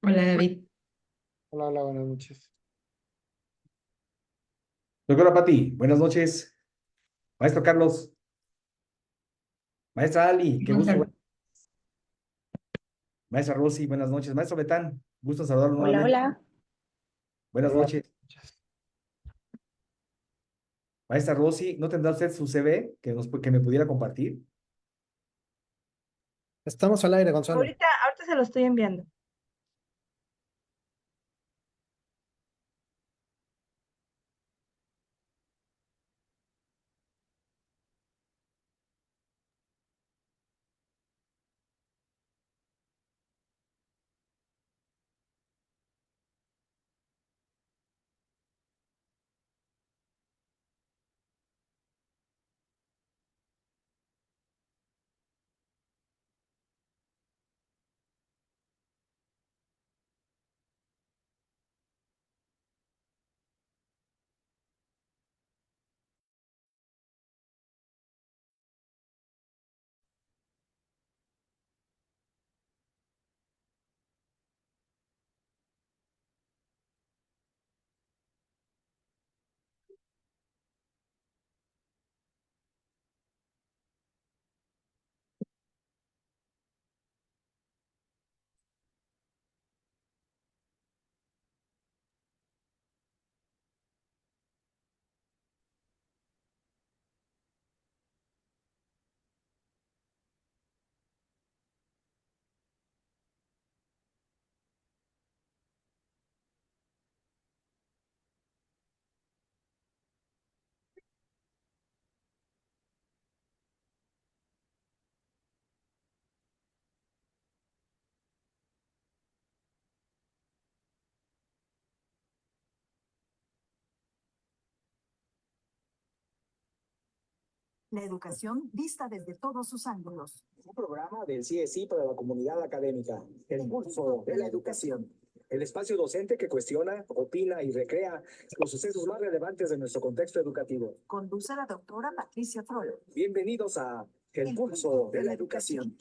Hola David. Hola, hola, buenas noches. Doctora Pati, buenas noches. Maestro Carlos, maestra Ali, qué gusto. Maestra Rosy, buenas noches. Maestro Betán, gusto saludarlo Hola, nuevamente. hola. Buenas Hola, noches. Maestra Rosy, ¿no tendrá usted su CV que me pudiera compartir? estamos al aire, Gonzalo. Ahorita se lo estoy enviando. La educación vista desde todos sus ángulos. Un programa del CSI para la comunidad académica, el pulso de la educación. El espacio docente que cuestiona, opina y recrea los sucesos más relevantes de nuestro contexto educativo. Conduce la doctora Patricia Frollo. Bienvenidos a El pulso de la educación.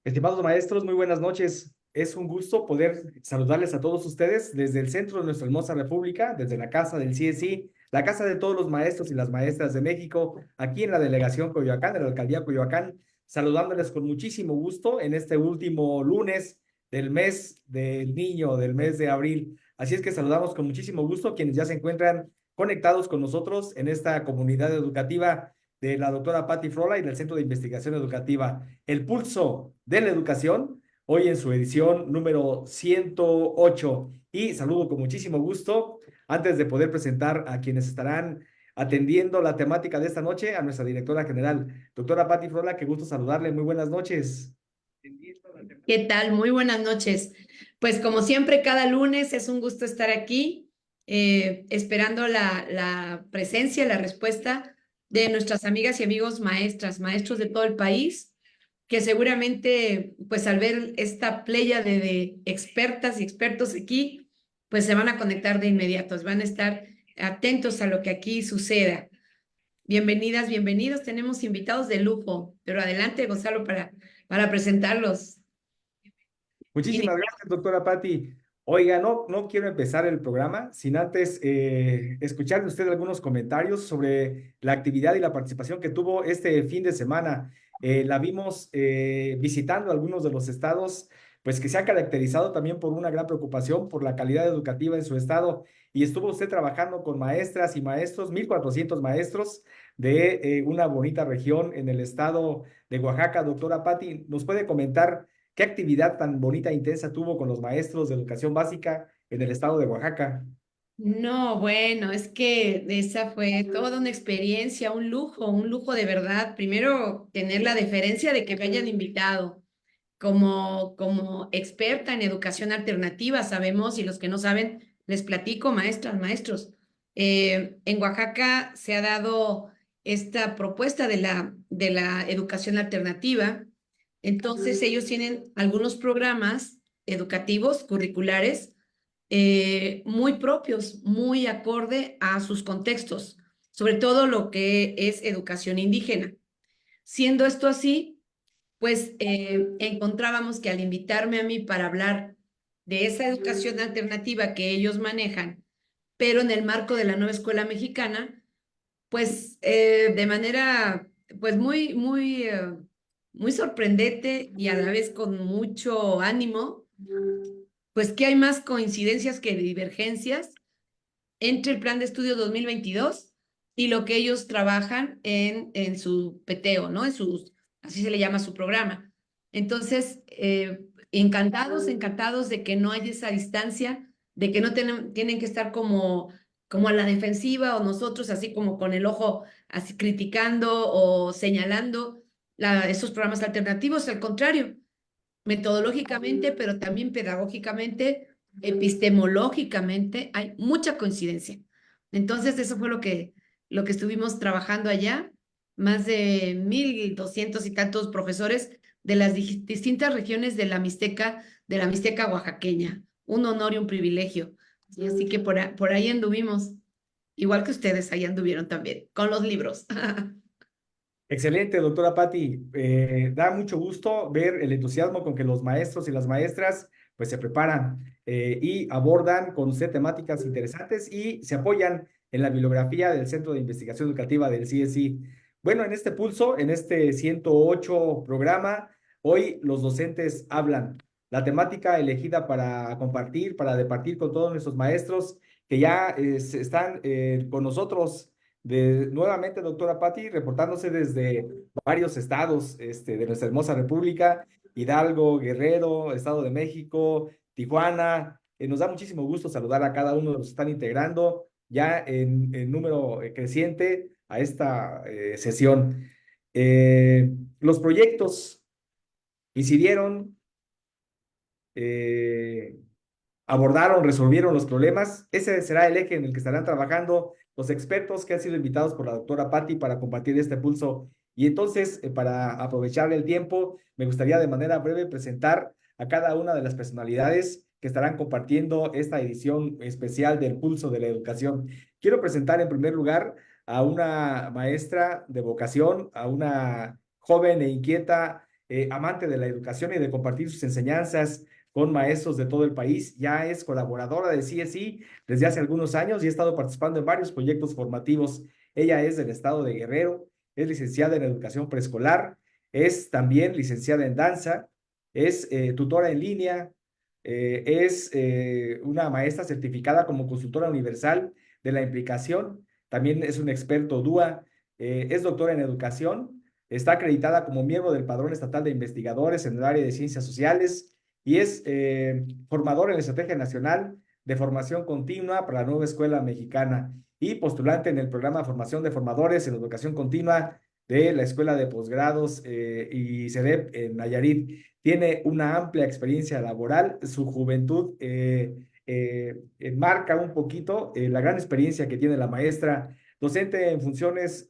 Estimados maestros, muy buenas noches. Es un gusto poder saludarles a todos ustedes desde el centro de nuestra hermosa república, desde la casa del CSI, la casa de todos los maestros y las maestras de México, aquí en la delegación Coyoacán, en la alcaldía Coyoacán, saludándoles con muchísimo gusto en este último lunes del mes del niño, del mes de abril. Así es que saludamos con muchísimo gusto a quienes ya se encuentran conectados con nosotros en esta comunidad educativa de la doctora Patti Frola y del Centro de Investigación Educativa, El Pulso de la Educación, hoy en su edición número 108. Y saludo con muchísimo gusto, antes de poder presentar a quienes estarán atendiendo la temática de esta noche, a nuestra directora general, doctora Patti Frola, qué gusto saludarle, muy buenas noches. ¿Qué tal? Muy buenas noches. Pues como siempre, cada lunes es un gusto estar aquí, esperando la presencia, la respuesta de nuestras amigas y amigos maestras, maestros de todo el país, que seguramente, pues al ver esta pléyade de expertas y expertos aquí, pues se van a conectar de inmediato, van a estar atentos a lo que aquí suceda. Bienvenidas, bienvenidos. Tenemos invitados de lujo, pero adelante, Gonzalo, para presentarlos. Muchísimas gracias, doctora Patti. Oiga, no quiero empezar el programa sin antes escuchar de usted algunos comentarios sobre la actividad y la participación que tuvo este fin de semana. La vimos visitando algunos de los estados, pues que se ha caracterizado también por una gran preocupación por la calidad educativa en su estado. Y estuvo usted trabajando con maestras y maestros, 1,400 maestros de una bonita región en el estado de Oaxaca. Doctora Patti, ¿nos puede comentar qué actividad tan bonita e intensa tuvo con los maestros de educación básica en el estado de Oaxaca? No, bueno, es que esa fue toda una experiencia, un lujo de verdad. Primero, tener la deferencia de que me hayan invitado como experta en educación alternativa, sabemos, y los que no saben, les platico, maestras, maestros. En Oaxaca se ha dado esta propuesta de la educación alternativa. Entonces, ellos tienen algunos programas educativos, curriculares, muy propios, muy acorde a sus contextos, sobre todo lo que es educación indígena. Siendo esto así, pues encontrábamos que al invitarme a mí para hablar de esa educación alternativa que ellos manejan, pero en el marco de la nueva escuela mexicana, pues de manera pues muy sorprendente y a la vez con mucho ánimo, pues que hay más coincidencias que divergencias entre el plan de estudio 2022 y lo que ellos trabajan en su peteo, ¿no? Así se le llama su programa. Entonces, encantados de que no haya esa distancia, de que no tienen que estar como a la defensiva o nosotros así como con el ojo así criticando o señalando esos programas alternativos, al contrario, metodológicamente, pero también pedagógicamente, epistemológicamente, hay mucha coincidencia. Entonces, eso fue lo que estuvimos trabajando allá, más de 1,200 y tantos profesores de las distintas regiones de la Mixteca oaxaqueña. Un honor y un privilegio. Y así que por ahí anduvimos, igual que ustedes, ahí anduvieron también, con los libros. Excelente, doctora Patti. Da mucho gusto ver el entusiasmo con que los maestros y las maestras pues se preparan y abordan con usted temáticas interesantes y se apoyan en la bibliografía del Centro de Investigación Educativa del CSI. Bueno, en este pulso, en este 108 programa, hoy los docentes hablan. La temática elegida para compartir, para departir con todos nuestros maestros que ya están con nosotros nuevamente, doctora Patti, reportándose desde varios estados de nuestra hermosa república, Hidalgo, Guerrero, Estado de México, Tijuana. Nos da muchísimo gusto saludar a cada uno de los que están integrando ya en número creciente a esta sesión. Los proyectos incidieron, eh, abordaron, resolvieron los problemas. Ese será el eje en el que estarán trabajando los expertos que han sido invitados por la doctora Patti para compartir este pulso. Y entonces, para aprovechar el tiempo, me gustaría de manera breve presentar a cada una de las personalidades que estarán compartiendo esta edición especial del Pulso de la Educación. Quiero presentar en primer lugar a una maestra de vocación, a una joven e inquieta amante de la educación y de compartir sus enseñanzas con maestros de todo el país. Ya es colaboradora de CSI desde hace algunos años y ha estado participando en varios proyectos formativos. Ella es del estado de Guerrero, es licenciada en educación preescolar, es también licenciada en danza, es tutora en línea, es una maestra certificada como consultora universal de la implicación, también es un experto DUA, es doctora en educación, está acreditada como miembro del Padrón Estatal de Investigadores en el área de Ciencias Sociales, y es formador en la Estrategia Nacional de Formación Continua para la Nueva Escuela Mexicana y postulante en el programa de formación de formadores en educación continua de la Escuela de Posgrados y CEDEP en Nayarit. Tiene una amplia experiencia laboral, su juventud enmarca un poquito la gran experiencia que tiene la maestra docente en funciones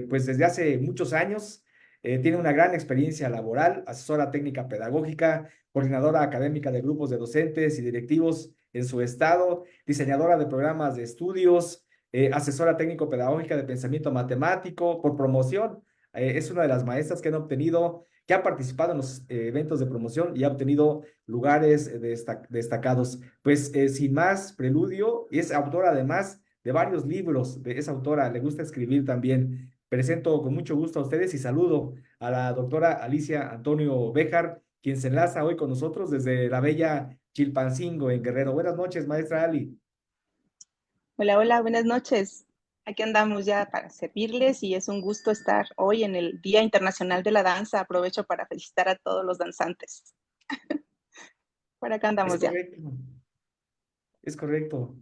pues desde hace muchos años. Tiene una gran experiencia laboral, asesora técnica pedagógica, coordinadora académica de grupos de docentes y directivos en su estado, diseñadora de programas de estudios, asesora técnico-pedagógica de pensamiento matemático por promoción. Es una de las maestras que han obtenido, que ha participado en los eventos de promoción y ha obtenido lugares destacados. Pues sin más preludio, es autora además de varios libros, es autora, le gusta escribir también. Presento con mucho gusto a ustedes y saludo a la doctora Alicia Antonio Béjar, quien se enlaza hoy con nosotros desde la bella Chilpancingo en Guerrero. Buenas noches, maestra Ali. Hola, hola, buenas noches. Aquí andamos ya para servirles y es un gusto estar hoy en el Día Internacional de la Danza. Aprovecho para felicitar a todos los danzantes. Por acá andamos ya. Es correcto.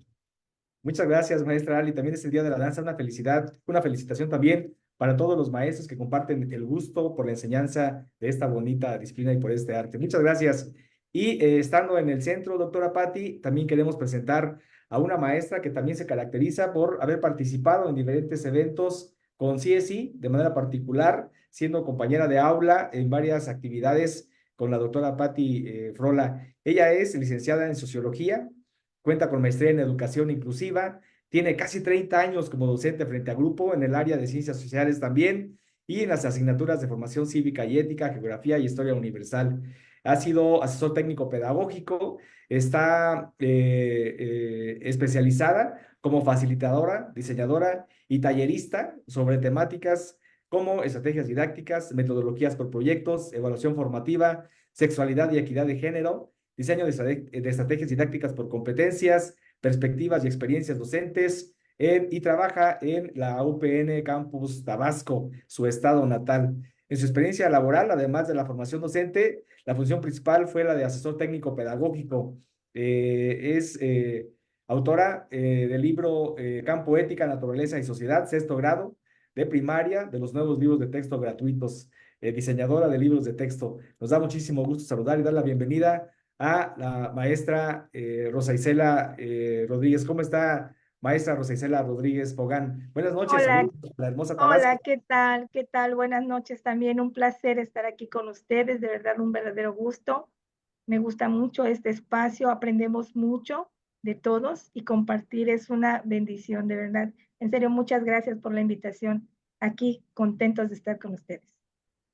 Muchas gracias, maestra Ali. También es el Día de la Danza. Una felicitación también para todos los maestros que comparten el gusto por la enseñanza de esta bonita disciplina y por este arte. Muchas gracias. Y estando en el centro, doctora Patti, también queremos presentar a una maestra que también se caracteriza por haber participado en diferentes eventos con CSI, de manera particular, siendo compañera de aula en varias actividades con la doctora Patti Frola. Ella es licenciada en Sociología, cuenta con maestría en Educación Inclusiva, tiene casi 30 años como docente frente a grupo en el área de Ciencias Sociales también, y en las asignaturas de formación cívica y ética, geografía y historia universal. Ha sido asesor técnico pedagógico, está especializada como facilitadora, diseñadora y tallerista sobre temáticas como estrategias didácticas, metodologías por proyectos, evaluación formativa, sexualidad y equidad de género, diseño de estrategias didácticas por competencias, perspectivas y experiencias docentes, y trabaja en la UPN Campus Tabasco, su estado natal. En su experiencia laboral, además de la formación docente, la función principal fue la de asesor técnico pedagógico. Es autora del libro Campo, Ética, Naturaleza y Sociedad, sexto grado de primaria, de los nuevos libros de texto gratuitos, diseñadora de libros de texto. Nos da muchísimo gusto saludar y dar la bienvenida a la maestra Rosa Isela Rodríguez. ¿Cómo está, maestra Rosa Isela Rodríguez Pogán? Buenas noches, Hola, saludos a la hermosa hola, Tabasco. ¿qué tal? ¿Qué tal? Buenas noches también. Un placer estar aquí con ustedes, de verdad un verdadero gusto. Me gusta mucho este espacio, aprendemos mucho de todos y compartir es una bendición, de verdad. En serio, muchas gracias por la invitación. Aquí contentos de estar con ustedes.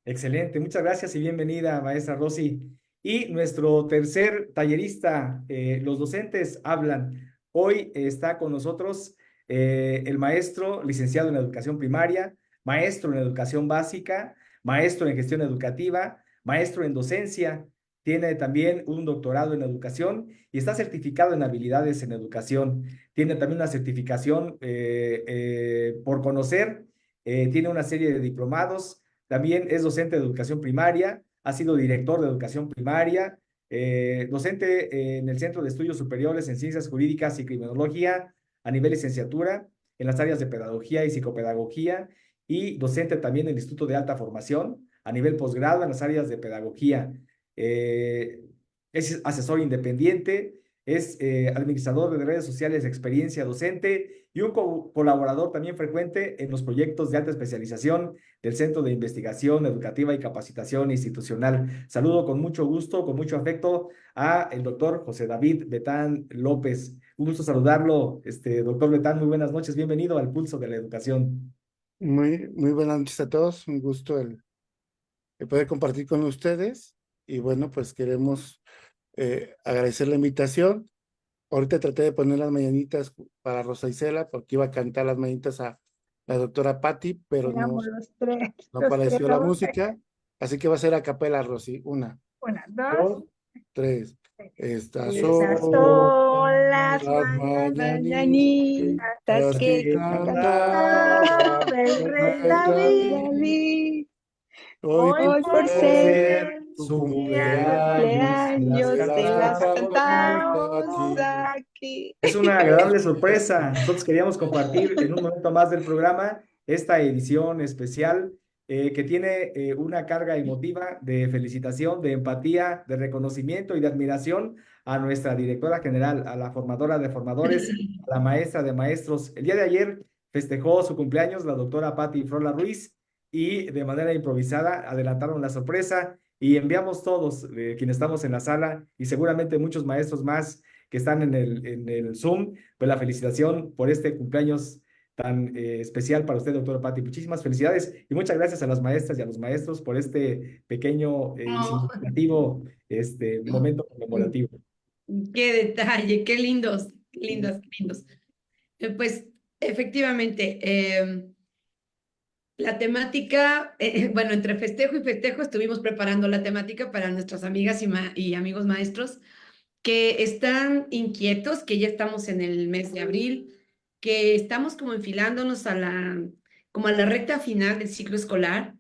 Excelente, muchas gracias y bienvenida, maestra Rosy. Y nuestro tercer tallerista, los docentes hablan. Hoy está con nosotros el maestro licenciado en educación primaria, maestro en educación básica, maestro en gestión educativa, maestro en docencia. Tiene también un doctorado en educación y está certificado en habilidades en educación. Tiene también una certificación por conocer. Tiene una serie de diplomados. También es docente de educación primaria, ha sido director de educación primaria, docente en el Centro de Estudios Superiores en Ciencias Jurídicas y Criminología a nivel licenciatura en las áreas de pedagogía y psicopedagogía, y docente también en el Instituto de Alta Formación a nivel posgrado en las áreas de pedagogía. Eh, es asesor independiente, es administrador de redes sociales de experiencia docente y un colaborador también frecuente en los proyectos de alta especialización del Centro de Investigación Educativa y Capacitación Institucional. Saludo con mucho gusto, con mucho afecto a el doctor José David Betán López. Un gusto saludarlo, doctor Betán, muy buenas noches, bienvenido al Pulso de la Educación. Muy buenas noches a todos. Un gusto el poder compartir con ustedes. Y bueno, pues queremos agradecer la invitación. Ahorita traté de poner las mañanitas para Rosa Isela porque iba a cantar las mañanitas a la doctora Patti, pero no Éramos los tres, apareció la somos música. Así que va a ser a capela, Rosy. Una, una, dos, dos, tres. Estas esas son son las las mañanitas mañanitas que que cantaba cantaba el el rey rey David. David. Hoy Hoy por ser su Su cumpleaños, cumpleaños te las cantamos cantamos aquí. aquí. Es una agradable sorpresa. Nosotros queríamos compartir en un momento más del programa esta edición especial que tiene una carga emotiva de felicitación, de empatía, de reconocimiento y de admiración a nuestra directora general, a la formadora de formadores, a la maestra de maestros. El día de ayer festejó su cumpleaños la doctora Patti Frola Ruiz y de manera improvisada adelantaron la sorpresa y enviamos todos quienes estamos en la sala y seguramente muchos maestros más que están en el Zoom, pues la felicitación por este cumpleaños tan especial para usted, doctora Patti. Muchísimas felicidades y muchas gracias a las maestras y a los maestros por este pequeño y Oh, significativo momento conmemorativo. qué detalle, qué lindos, qué lindos, qué lindos. Pues efectivamente, la temática, bueno, entre festejo y festejo estuvimos preparando la temática para nuestras amigas y amigos maestros que están inquietos, que ya estamos en el mes de abril, que estamos como enfilándonos como a la recta final del ciclo escolar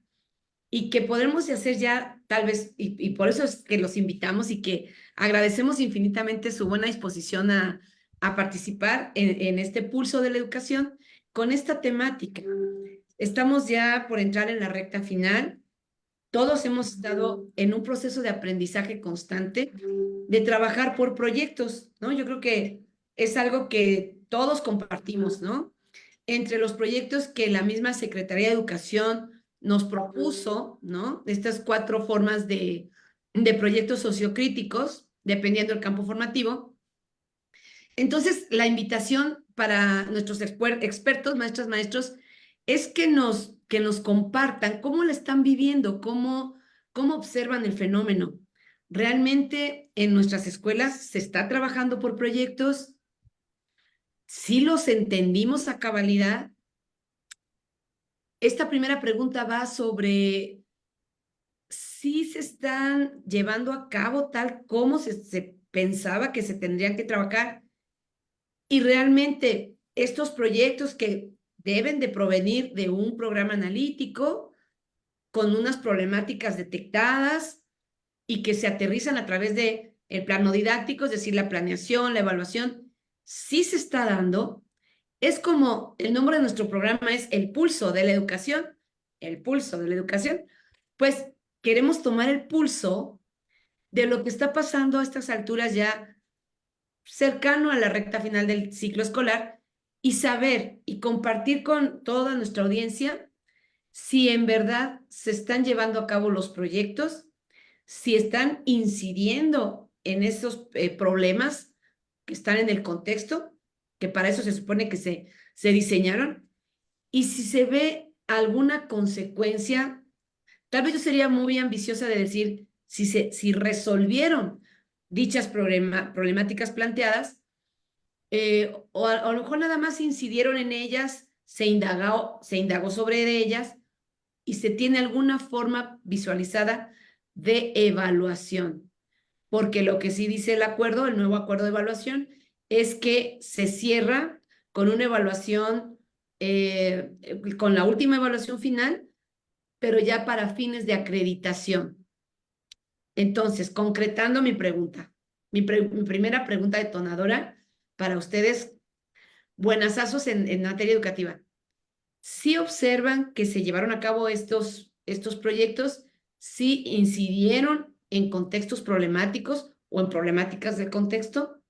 y que podremos hacer ya tal vez, y por eso es que los invitamos y que agradecemos infinitamente su buena disposición a participar en este pulso de la educación con esta temática. Estamos ya por entrar en la recta final. Todos hemos estado en un proceso de aprendizaje constante, de trabajar por proyectos, ¿no? Yo creo que es algo que todos compartimos, ¿no? Entre los proyectos que la misma Secretaría de Educación nos propuso, ¿no? Estas 4 formas de proyectos sociocríticos, dependiendo del campo formativo. Entonces, la invitación para nuestros expertos, maestras, maestros, es que nos que nos compartan cómo la están viviendo, cómo observan el fenómeno. Realmente en nuestras escuelas se está trabajando por proyectos, sí los entendimos a cabalidad. Esta primera pregunta va sobre si se están llevando a cabo tal como se pensaba que se tendrían que trabajar. Y realmente estos proyectos que deben de provenir de un programa analítico con unas problemáticas detectadas y que se aterrizan a través de el plano didáctico, es decir, la planeación, la evaluación, sí se está dando. Es como el nombre de nuestro programa es El Pulso de la Educación, el pulso de la educación, pues queremos tomar el pulso de lo que está pasando a estas alturas ya cercano a la recta final del ciclo escolar y saber y compartir con toda nuestra audiencia si en verdad se están llevando a cabo los proyectos, si están incidiendo en esos problemas que están en el contexto, que para eso se supone que se diseñaron, y si se ve alguna consecuencia. Tal vez yo sería muy ambiciosa de decir si resolvieron dichas problemáticas planteadas, o a lo mejor nada más incidieron en ellas, se indagó sobre ellas y se tiene alguna forma visualizada de evaluación. Porque lo que sí dice el acuerdo, el nuevo acuerdo de evaluación, es que se cierra con una evaluación, con la última evaluación final, pero ya para fines de acreditación. Entonces, concretando mi pregunta, mi primera pregunta detonadora para ustedes, buenasazos en materia educativa. ¿Sí observan que se llevaron a cabo estos proyectos? ¿Sí incidieron en contextos problemáticos o en problemáticas del contexto?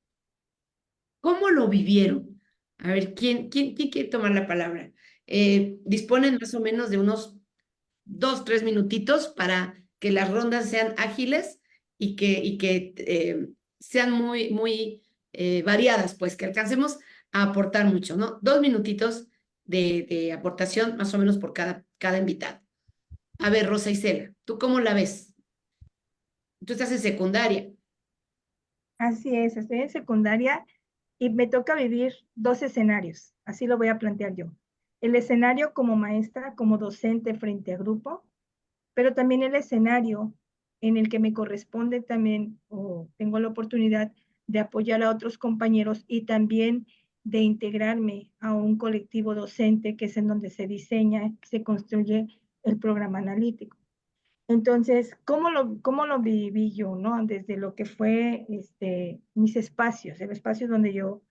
¿Cómo lo vivieron? A ver, ¿quién quiere tomar la palabra? Disponen más o menos de unos 2, 3 minutitos para que las rondas sean ágiles y que sean muy variadas, pues que alcancemos a aportar mucho, ¿no? 2 minutitos de aportación más o menos por cada invitado. A ver, Rosa Isela, ¿tú cómo la ves? Tú estás en secundaria. Así es, estoy en secundaria y me toca vivir dos escenarios, así lo voy a plantear yo. El escenario como maestra, como docente frente a grupo, pero también el escenario en el que me corresponde también, o tengo la oportunidad de apoyar a otros compañeros y también de integrarme a un colectivo docente, que es en donde se diseña, se construye el programa analítico. Entonces, ¿cómo lo viví yo, no? Desde lo que fue mis espacios, el espacio donde yo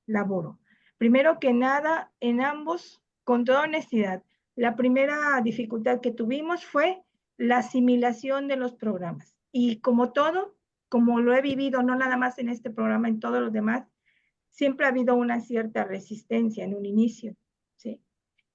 laboro. Primero que nada, en ambos, con toda honestidad, la primera dificultad que tuvimos fue la asimilación de los programas. Y como todo, como lo he vivido, no nada más en este programa, en todos los demás, siempre ha habido una cierta resistencia en un inicio, ¿sí?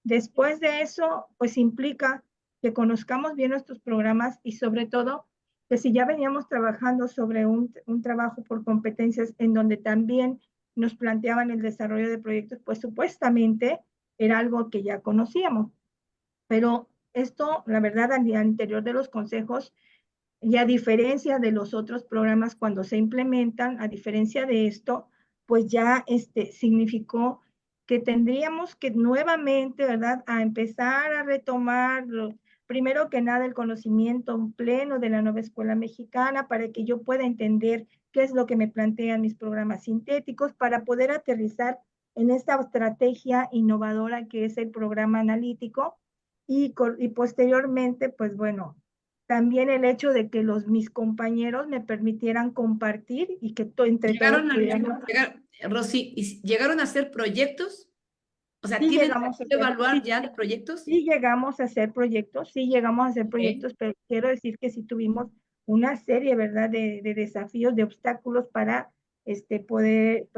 Después de eso, pues implica que conozcamos bien nuestros programas y sobre todo que si ya veníamos trabajando sobre un trabajo por competencias en donde también nos planteaban el desarrollo de proyectos, pues supuestamente era algo que ya conocíamos. Pero esto, la verdad, al interior de los consejos, y a diferencia de los otros programas cuando se implementan, a diferencia de esto, pues ya significó que tendríamos que nuevamente, ¿verdad?, a empezar a retomar, primero que nada, el conocimiento pleno de la nueva escuela mexicana para que yo pueda entender qué es lo que me plantean mis programas sintéticos, para poder aterrizar en esta estrategia innovadora que es el programa analítico y posteriormente, pues bueno, también el hecho de que mis compañeros me permitieran compartir y que entre todos pudiéramos. Rosy, ¿llegaron a hacer proyectos? O sea, Sí ¿tienen llegamos a que hacer, evaluar sí, ya proyectos? sí llegamos a hacer proyectos, sí llegamos a hacer Ok. proyectos, pero quiero decir que sí tuvimos una serie, ¿verdad?, de desafíos, de obstáculos para poder,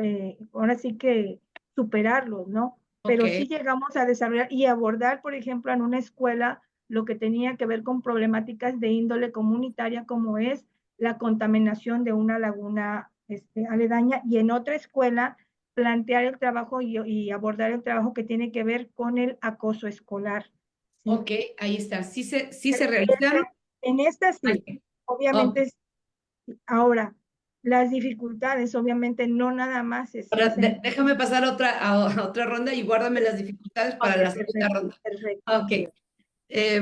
ahora sí que superarlos, ¿no? Ok. Pero sí llegamos a desarrollar y abordar, por ejemplo, en una escuela lo que tenía que ver con problemáticas de índole comunitaria, como es la contaminación de una laguna aledaña, y en otra escuela plantear el trabajo y abordar el trabajo que tiene que ver con el acoso escolar. ¿sí? Ok, ahí está. Sí se realizaron. En esta sí, Oh, obviamente. Ahora, las dificultades, obviamente, no nada más es. ahora, déjame pasar a otra ronda y guárdame las dificultades para la segunda ronda. Perfecto. Ok.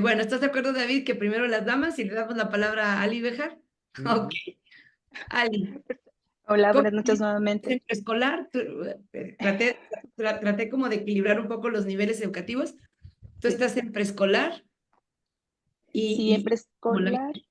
Bueno, ¿estás de acuerdo, David, que primero las damas y le damos la palabra a Ali Bejar? Ok. Ali, Hola, ¿cómo buenas noches nuevamente. en preescolar? Traté como de equilibrar un poco los niveles educativos. Tú Sí. estás en preescolar Sí, y ¿cómo la viste?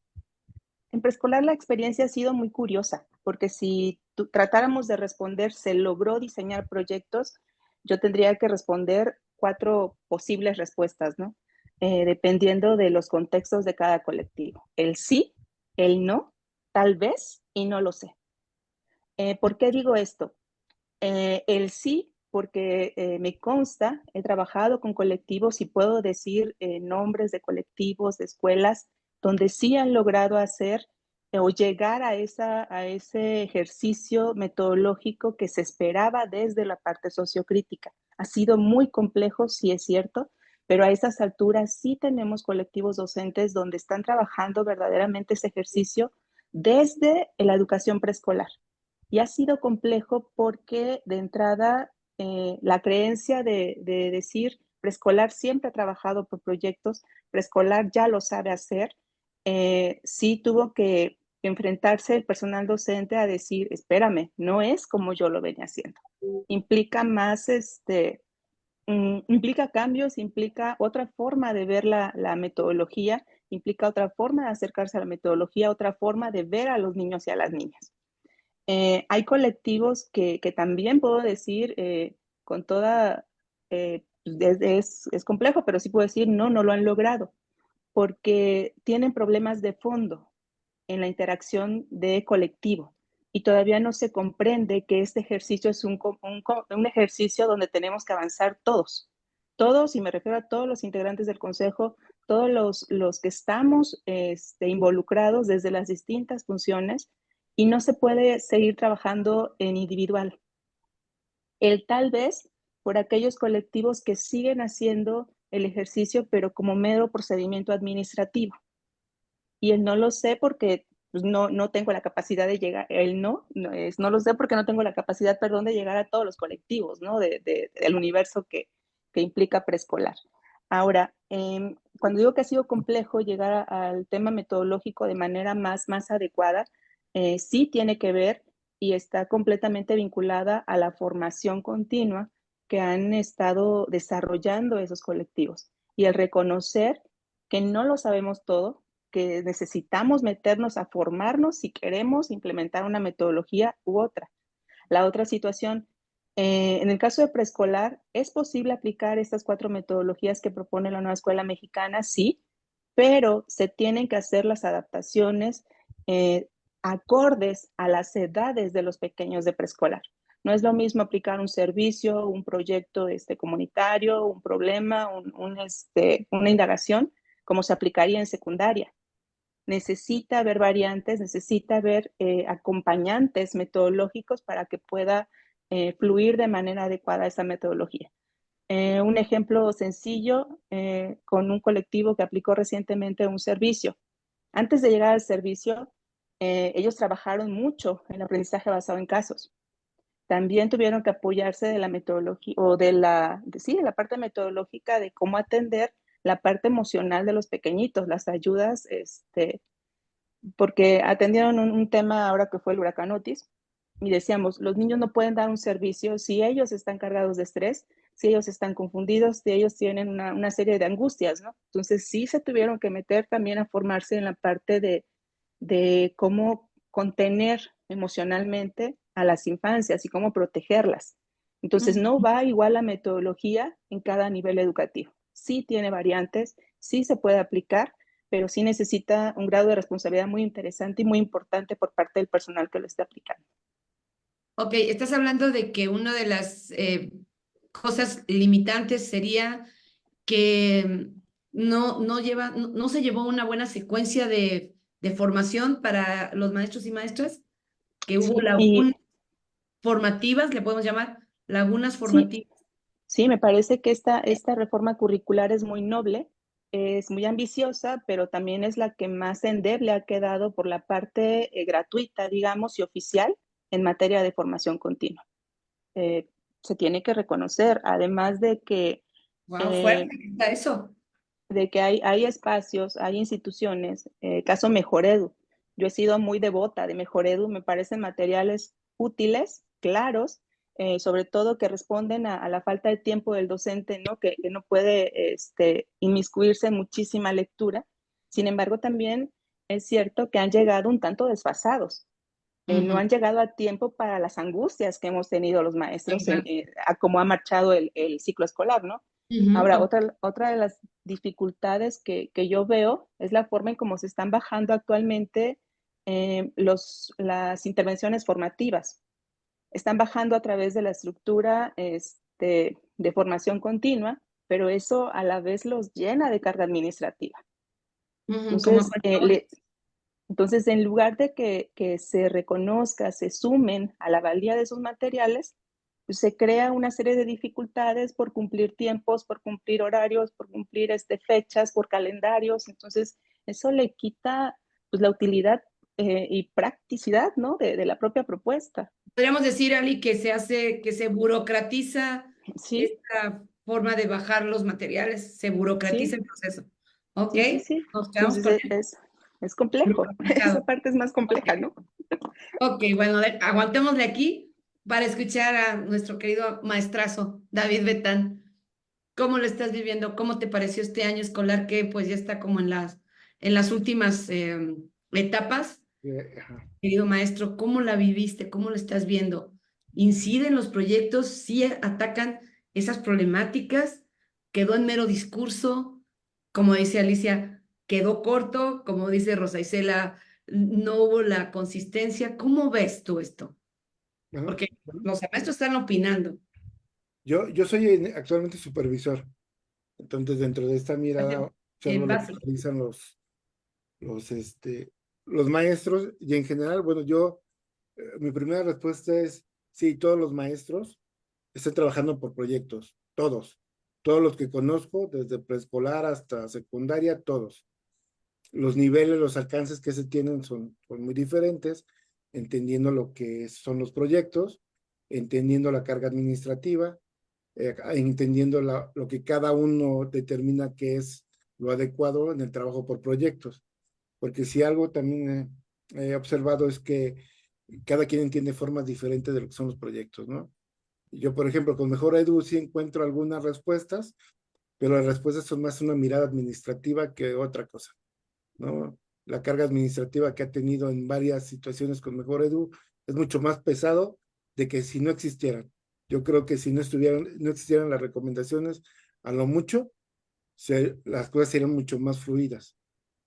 en preescolar la experiencia ha sido muy curiosa, porque si tratáramos de responder, ¿se logró diseñar proyectos? Yo tendría que responder 4 posibles respuestas, ¿no? Dependiendo de los contextos de cada colectivo. El sí, el no, tal vez y no lo sé. ¿Por qué digo esto? El sí, porque me consta, he trabajado con colectivos y puedo decir nombres de colectivos, de escuelas, donde sí han logrado hacer o llegar a ese ejercicio metodológico que se esperaba desde la parte sociocrítica. Ha sido muy complejo, sí es cierto, pero a estas alturas sí tenemos colectivos docentes donde están trabajando verdaderamente ese ejercicio desde la educación preescolar. Y ha sido complejo porque de entrada la creencia de decir preescolar siempre ha trabajado por proyectos, preescolar ya lo sabe hacer, sí tuvo que enfrentarse el personal docente a decir, espérame, no es como yo lo venía haciendo. Implica más, implica cambios, implica otra forma de ver la metodología, implica otra forma de acercarse a la metodología, otra forma de ver a los niños y a las niñas. Hay colectivos que también puedo decir con toda, es complejo, pero sí puedo decir, no lo han logrado, porque tienen problemas de fondo en la interacción de colectivo y todavía no se comprende que este ejercicio es un ejercicio donde tenemos que avanzar todos, y me refiero a todos los integrantes del consejo, todos los que estamos involucrados desde las distintas funciones, y no se puede seguir trabajando en individual. El tal vez por aquellos colectivos que siguen haciendo el ejercicio, pero como mero procedimiento administrativo. Y el no lo sé porque pues, no tengo la capacidad de llegar, no lo sé porque no tengo la capacidad, perdón, de llegar a todos los colectivos, ¿no? Del universo que implica preescolar. Ahora, cuando digo que ha sido complejo llegar al tema metodológico de manera más adecuada, sí tiene que ver y está completamente vinculada a la formación continua que han estado desarrollando esos colectivos y el reconocer que no lo sabemos todo, que necesitamos meternos a formarnos si queremos implementar una metodología u otra. La otra situación, en el caso de preescolar, ¿es posible aplicar estas 4 metodologías que propone la nueva escuela mexicana? Sí, pero se tienen que hacer las adaptaciones acordes a las edades de los pequeños de preescolar. No es lo mismo aplicar un servicio, un proyecto comunitario, un problema, una indagación, como se aplicaría en secundaria. Necesita haber variantes, necesita haber acompañantes metodológicos para que pueda fluir de manera adecuada esa metodología. Un ejemplo sencillo con un colectivo que aplicó recientemente un servicio. Antes de llegar al servicio, ellos trabajaron mucho en el aprendizaje basado en casos. También tuvieron que apoyarse de la metodología o de la parte metodológica de cómo atender la parte emocional de los pequeñitos, las ayudas, porque atendieron un tema ahora que fue el huracán Otis y decíamos, los niños no pueden dar un servicio si ellos están cargados de estrés, si ellos están confundidos, si ellos tienen una serie de angustias, ¿no? Entonces sí se tuvieron que meter también a formarse en la parte de cómo contener emocionalmente a las infancias y cómo protegerlas. Entonces no va igual la metodología en cada nivel educativo. Sí tiene variantes, sí se puede aplicar, pero sí necesita un grado de responsabilidad muy interesante y muy importante por parte del personal que lo esté aplicando. Ok, estás hablando de que una de las cosas limitantes sería que no se llevó una buena secuencia de formación para los maestros y maestras, que hubo Y formativas, le podemos llamar, lagunas Sí, formativas. sí, me parece que esta reforma curricular es muy noble, es muy ambiciosa, pero también es la que más endeble ha quedado por la parte gratuita, digamos, y oficial en materia de formación continua. Se tiene que reconocer, además Wow, fuerte eh, está eso. de que hay espacios, hay instituciones, caso Mejoredu. Yo he sido muy devota de Mejoredu, me parecen materiales útiles, claros, sobre todo que responden a la falta de tiempo del docente, ¿no? Que no puede inmiscuirse en muchísima lectura. Sin embargo, también es cierto que han llegado un tanto desfasados. No Ujú. han llegado a tiempo para las angustias que hemos tenido los maestros Ajá. a cómo ha marchado el ciclo escolar, ¿no? Ujú. Ahora, otra de las dificultades que yo veo es la forma en cómo se están bajando actualmente las intervenciones formativas. Están bajando a través de la estructura de formación continua, pero eso a la vez los llena de carga administrativa. Ujú, como Entonces, evaluadores. entonces, en lugar de que se reconozca, se sumen a la valía de esos materiales, pues se crea una serie de dificultades por cumplir tiempos, por cumplir horarios, por cumplir fechas, por calendarios. Entonces, eso le quita pues, la utilidad y practicidad, ¿no? de la propia propuesta. Podríamos decir, Ali, que se burocratiza Sí, esta forma de bajar los materiales, se burocratiza sí, el proceso. ¿Ok? sí, sí, sí. Nos quedamos Entonces, con el es complejo. Esa burocratizado. parte es más compleja, ¿no? Ok, bueno, aguantémosle aquí para escuchar a nuestro querido maestrazo, David Betán. ¿Cómo lo estás viviendo? ¿Cómo te pareció este año escolar que pues ya está como en las últimas etapas? Ajá. Querido maestro, ¿cómo la viviste? ¿Cómo lo estás viendo? ¿Inciden los proyectos? ¿Sí atacan esas problemáticas? ¿Quedó en mero discurso? Como dice Alicia, quedó corto. Como dice Rosa Isela, no hubo la consistencia. ¿Cómo ves tú esto? Bueno, Porque los maestros están opinando. yo soy actualmente supervisor, entonces dentro de esta mirada observo lo que Básico. realizan los, este, los maestros y en general, bueno, mi primera respuesta es, sí, todos los maestros están trabajando por proyectos, todos los que conozco, desde preescolar hasta secundaria, todos. Los niveles, los alcances que se tienen son muy diferentes, entendiendo lo que son los proyectos, entendiendo la carga administrativa, entendiendo lo que cada uno determina que es lo adecuado en el trabajo por proyectos. Porque si algo también he observado es que cada quien entiende formas diferentes de lo que son los proyectos, ¿no? Yo, por ejemplo, con Mejor Edu sí encuentro algunas respuestas, pero las respuestas son más una mirada administrativa que otra cosa, ¿no? La carga administrativa que ha tenido en varias situaciones con Mejor Edu es mucho más pesado de que si no existieran. Yo creo que si no existieran las recomendaciones, a lo mucho, las cosas serían mucho más fluidas,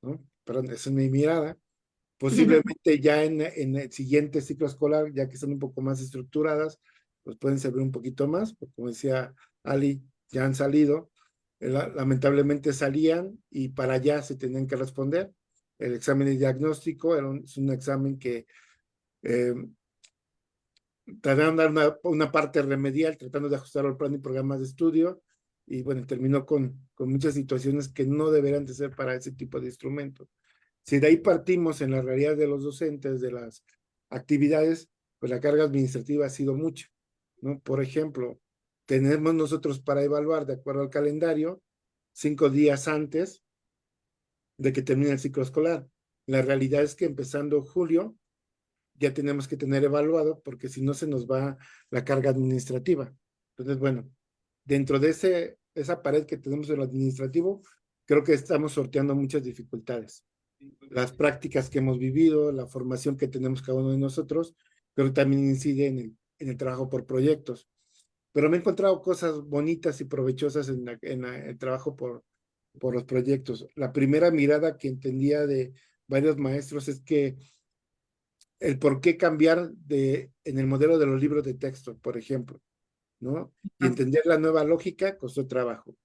¿no? Perdón, esa es mi mirada. Posiblemente ya en el siguiente ciclo escolar, ya que están un poco más estructuradas, pues pueden servir un poquito más, porque como decía Ali, ya han salido, lamentablemente salían y para allá se tenían que responder. El examen de diagnóstico es un examen que eh, trataron de dar una parte remedial, tratando de ajustar al plan y programas de estudio, y bueno, terminó con muchas situaciones que no deberían de ser para ese tipo de instrumentos. Si de ahí partimos en la realidad de los docentes, de las actividades, pues la carga administrativa ha sido mucha, ¿no? Por ejemplo, tenemos nosotros para evaluar de acuerdo al calendario 5 días antes de que termine el ciclo escolar. La realidad es que empezando julio ya tenemos que tener evaluado porque si no se nos va la carga administrativa. Entonces, bueno, dentro de esa pared que tenemos en lo administrativo, creo que estamos sorteando muchas dificultades. Las prácticas que hemos vivido, la formación que tenemos cada uno de nosotros, pero también incide en el trabajo por proyectos. Pero me he encontrado cosas bonitas y provechosas en el trabajo por los proyectos. La primera mirada que entendía de varios maestros es que el por qué cambiar en el modelo de los libros de texto, por ejemplo, ¿no? Y entender la nueva lógica costó trabajo.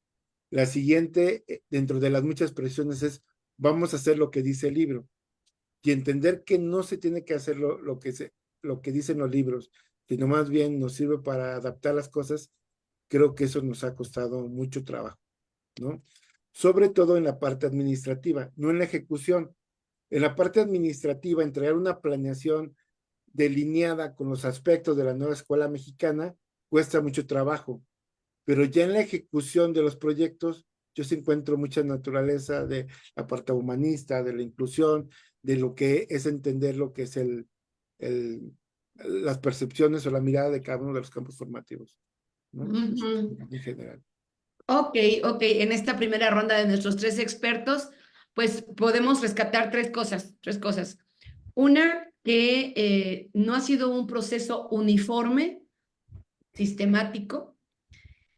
La siguiente, dentro de las muchas presiones, es vamos a hacer lo que dice el libro y entender que no se tiene que hacer lo que dicen los libros, sino más bien nos sirve para adaptar las cosas, creo que eso nos ha costado mucho trabajo, ¿no? Sobre todo en la parte administrativa, no en la ejecución. En la parte administrativa, entregar una planeación delineada con los aspectos de la nueva escuela mexicana cuesta mucho trabajo, pero ya en la ejecución de los proyectos yo sí encuentro mucha naturaleza de la parte humanista, de la inclusión, de lo que es entender lo que es las percepciones o la mirada de cada uno de los campos formativos, ¿no? Ujú. En general. Ok, en esta primera ronda de nuestros tres expertos, pues podemos rescatar tres cosas. Una, que no ha sido un proceso uniforme, sistemático,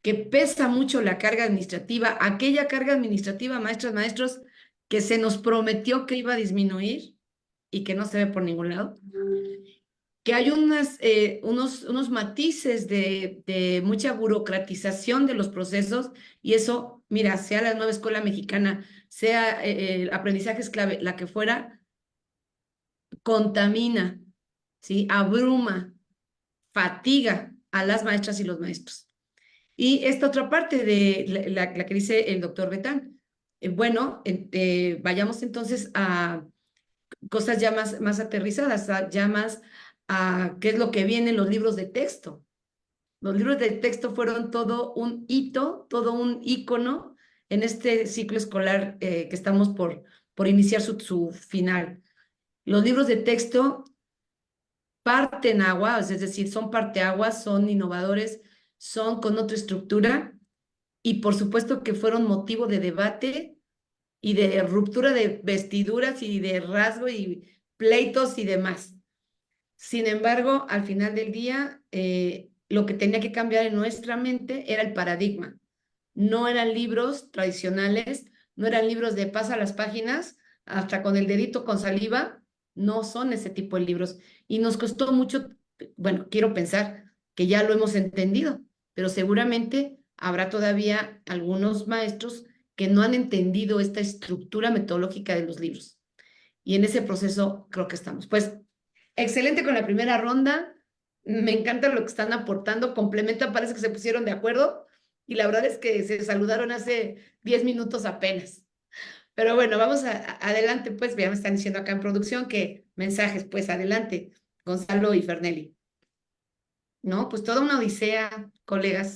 que pesa mucho la carga administrativa, aquella carga administrativa, maestras, maestros, que se nos prometió que iba a disminuir y que no se ve por ningún lado. Que hay unos matices de mucha burocratización de los procesos y eso, mira, sea la nueva escuela mexicana, sea el aprendizaje es clave, la que fuera, contamina, ¿sí? Abruma, fatiga a las maestras y los maestros. Y esta otra parte de la que dice el doctor Betán. Bueno, vayamos entonces a cosas ya más aterrizadas, ya más a qué es lo que viene en los libros de texto. Los libros de texto fueron todo un hito, todo un ícono en este ciclo escolar que estamos por iniciar su final. Los libros de texto parten agua, es decir, son parteaguas, son innovadores, son con otra estructura y por supuesto que fueron motivo de debate y de ruptura de vestiduras y de rasgo y pleitos y demás. Sin embargo, al final del día, lo que tenía que cambiar en nuestra mente era el paradigma. No eran libros tradicionales, no eran libros de pasa las páginas, hasta con el dedito con saliva, no son ese tipo de libros. Y nos costó mucho, bueno, quiero pensar que ya lo hemos entendido, pero seguramente habrá todavía algunos maestros que no han entendido esta estructura metodológica de los libros. Y en ese proceso creo que estamos. Pues excelente con la primera ronda. Me encanta lo que están aportando. Complementan, parece que se pusieron de acuerdo. Y la verdad es que se saludaron hace 10 minutos apenas. Pero bueno, vamos adelante, pues. Ya me están diciendo acá en producción que mensajes, pues adelante, Gonzalo y Fernelli. No, pues toda una odisea, colegas.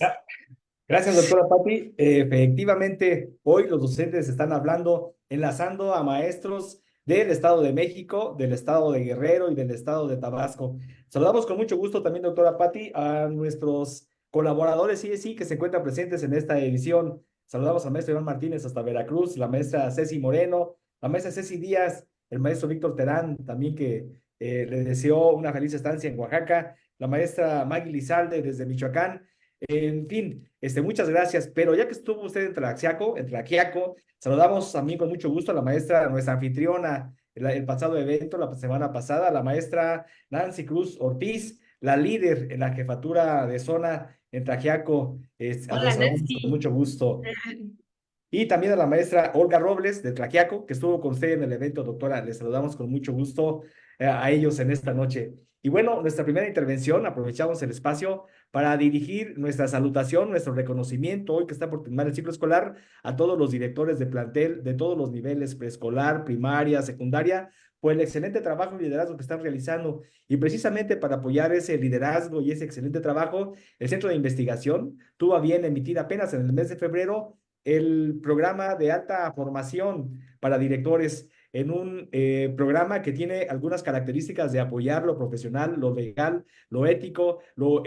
Gracias, doctora Patti. Efectivamente, hoy los docentes están hablando, enlazando a maestros del Estado de México, del Estado de Guerrero y del Estado de Tabasco. Saludamos con mucho gusto también, doctora Patti, a nuestros colaboradores sí que se encuentran presentes en esta edición. Saludamos al maestro Iván Martínez hasta Veracruz, la maestra Ceci Moreno, la maestra Ceci Díaz, el maestro Víctor Terán, también que le deseó una feliz estancia en Oaxaca, la maestra Maggie Lizalde desde Michoacán. En fin, muchas gracias. Pero ya que estuvo usted en Tlaxiaco, saludamos también con mucho gusto a la maestra, nuestra anfitriona, el pasado evento, la semana pasada, la maestra Nancy Cruz Ortiz, la líder en la jefatura de zona en Tlaxiaco. La Hola, saludamos con Nancy. mucho gusto. Y también a la maestra Olga Robles de Tlaxiaco, que estuvo con usted en el evento, doctora. Les saludamos con mucho gusto a ellos en esta noche. Y bueno, nuestra primera intervención, aprovechamos el espacio para dirigir nuestra salutación, nuestro reconocimiento, hoy que está por terminar el ciclo escolar, a todos los directores de plantel de todos los niveles, preescolar, primaria, secundaria, por el excelente trabajo y liderazgo que están realizando. Y precisamente para apoyar ese liderazgo y ese excelente trabajo, el Centro de Investigación tuvo a bien emitir apenas en el mes de febrero el programa de alta formación para directores en un programa que tiene algunas características de apoyar lo profesional, lo legal, lo ético, lo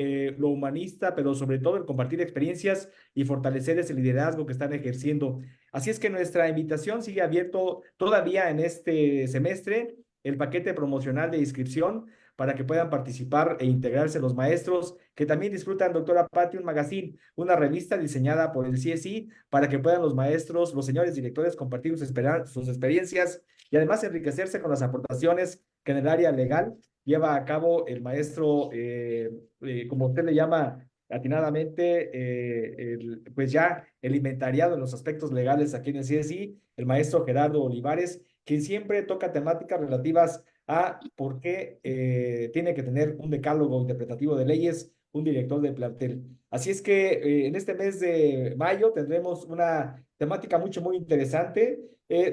humanista, pero sobre todo el compartir experiencias y fortalecer ese liderazgo que están ejerciendo. Así es que nuestra invitación sigue abierto todavía en este semestre, el paquete promocional de inscripción para que puedan participar e integrarse los maestros que también disfrutan, doctora Patti, un magazine, una revista diseñada por el CSI para que puedan los maestros, los señores directores compartir sus experiencias y además enriquecerse con las aportaciones que en el área legal lleva a cabo el maestro, como usted le llama atinadamente, pues ya el inventariado en los aspectos legales aquí en el CSI, el maestro Gerardo Olivares, quien siempre toca temáticas relativas a por qué tiene que tener un decálogo interpretativo de leyes un director de plantel. Así es que en este mes de mayo tendremos una temática muy interesante,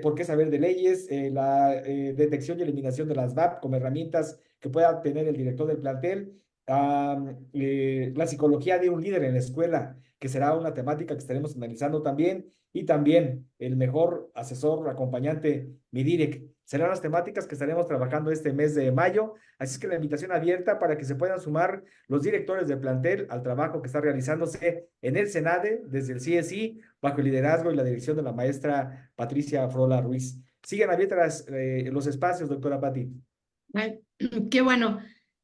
por qué saber de leyes, la detección y eliminación de las VAP como herramientas que pueda tener el director del plantel, la psicología de un líder en la escuela, que será una temática que estaremos analizando también, y también el mejor asesor, acompañante, mi direct. Serán las temáticas que estaremos trabajando este mes de mayo, así es que la invitación abierta para que se puedan sumar los directores de plantel al trabajo que está realizándose en el SENADE desde el CSI, bajo el liderazgo y la dirección de la maestra Patricia Frola Ruiz. Sigan abiertas los espacios, doctora Patti. Ay, qué bueno.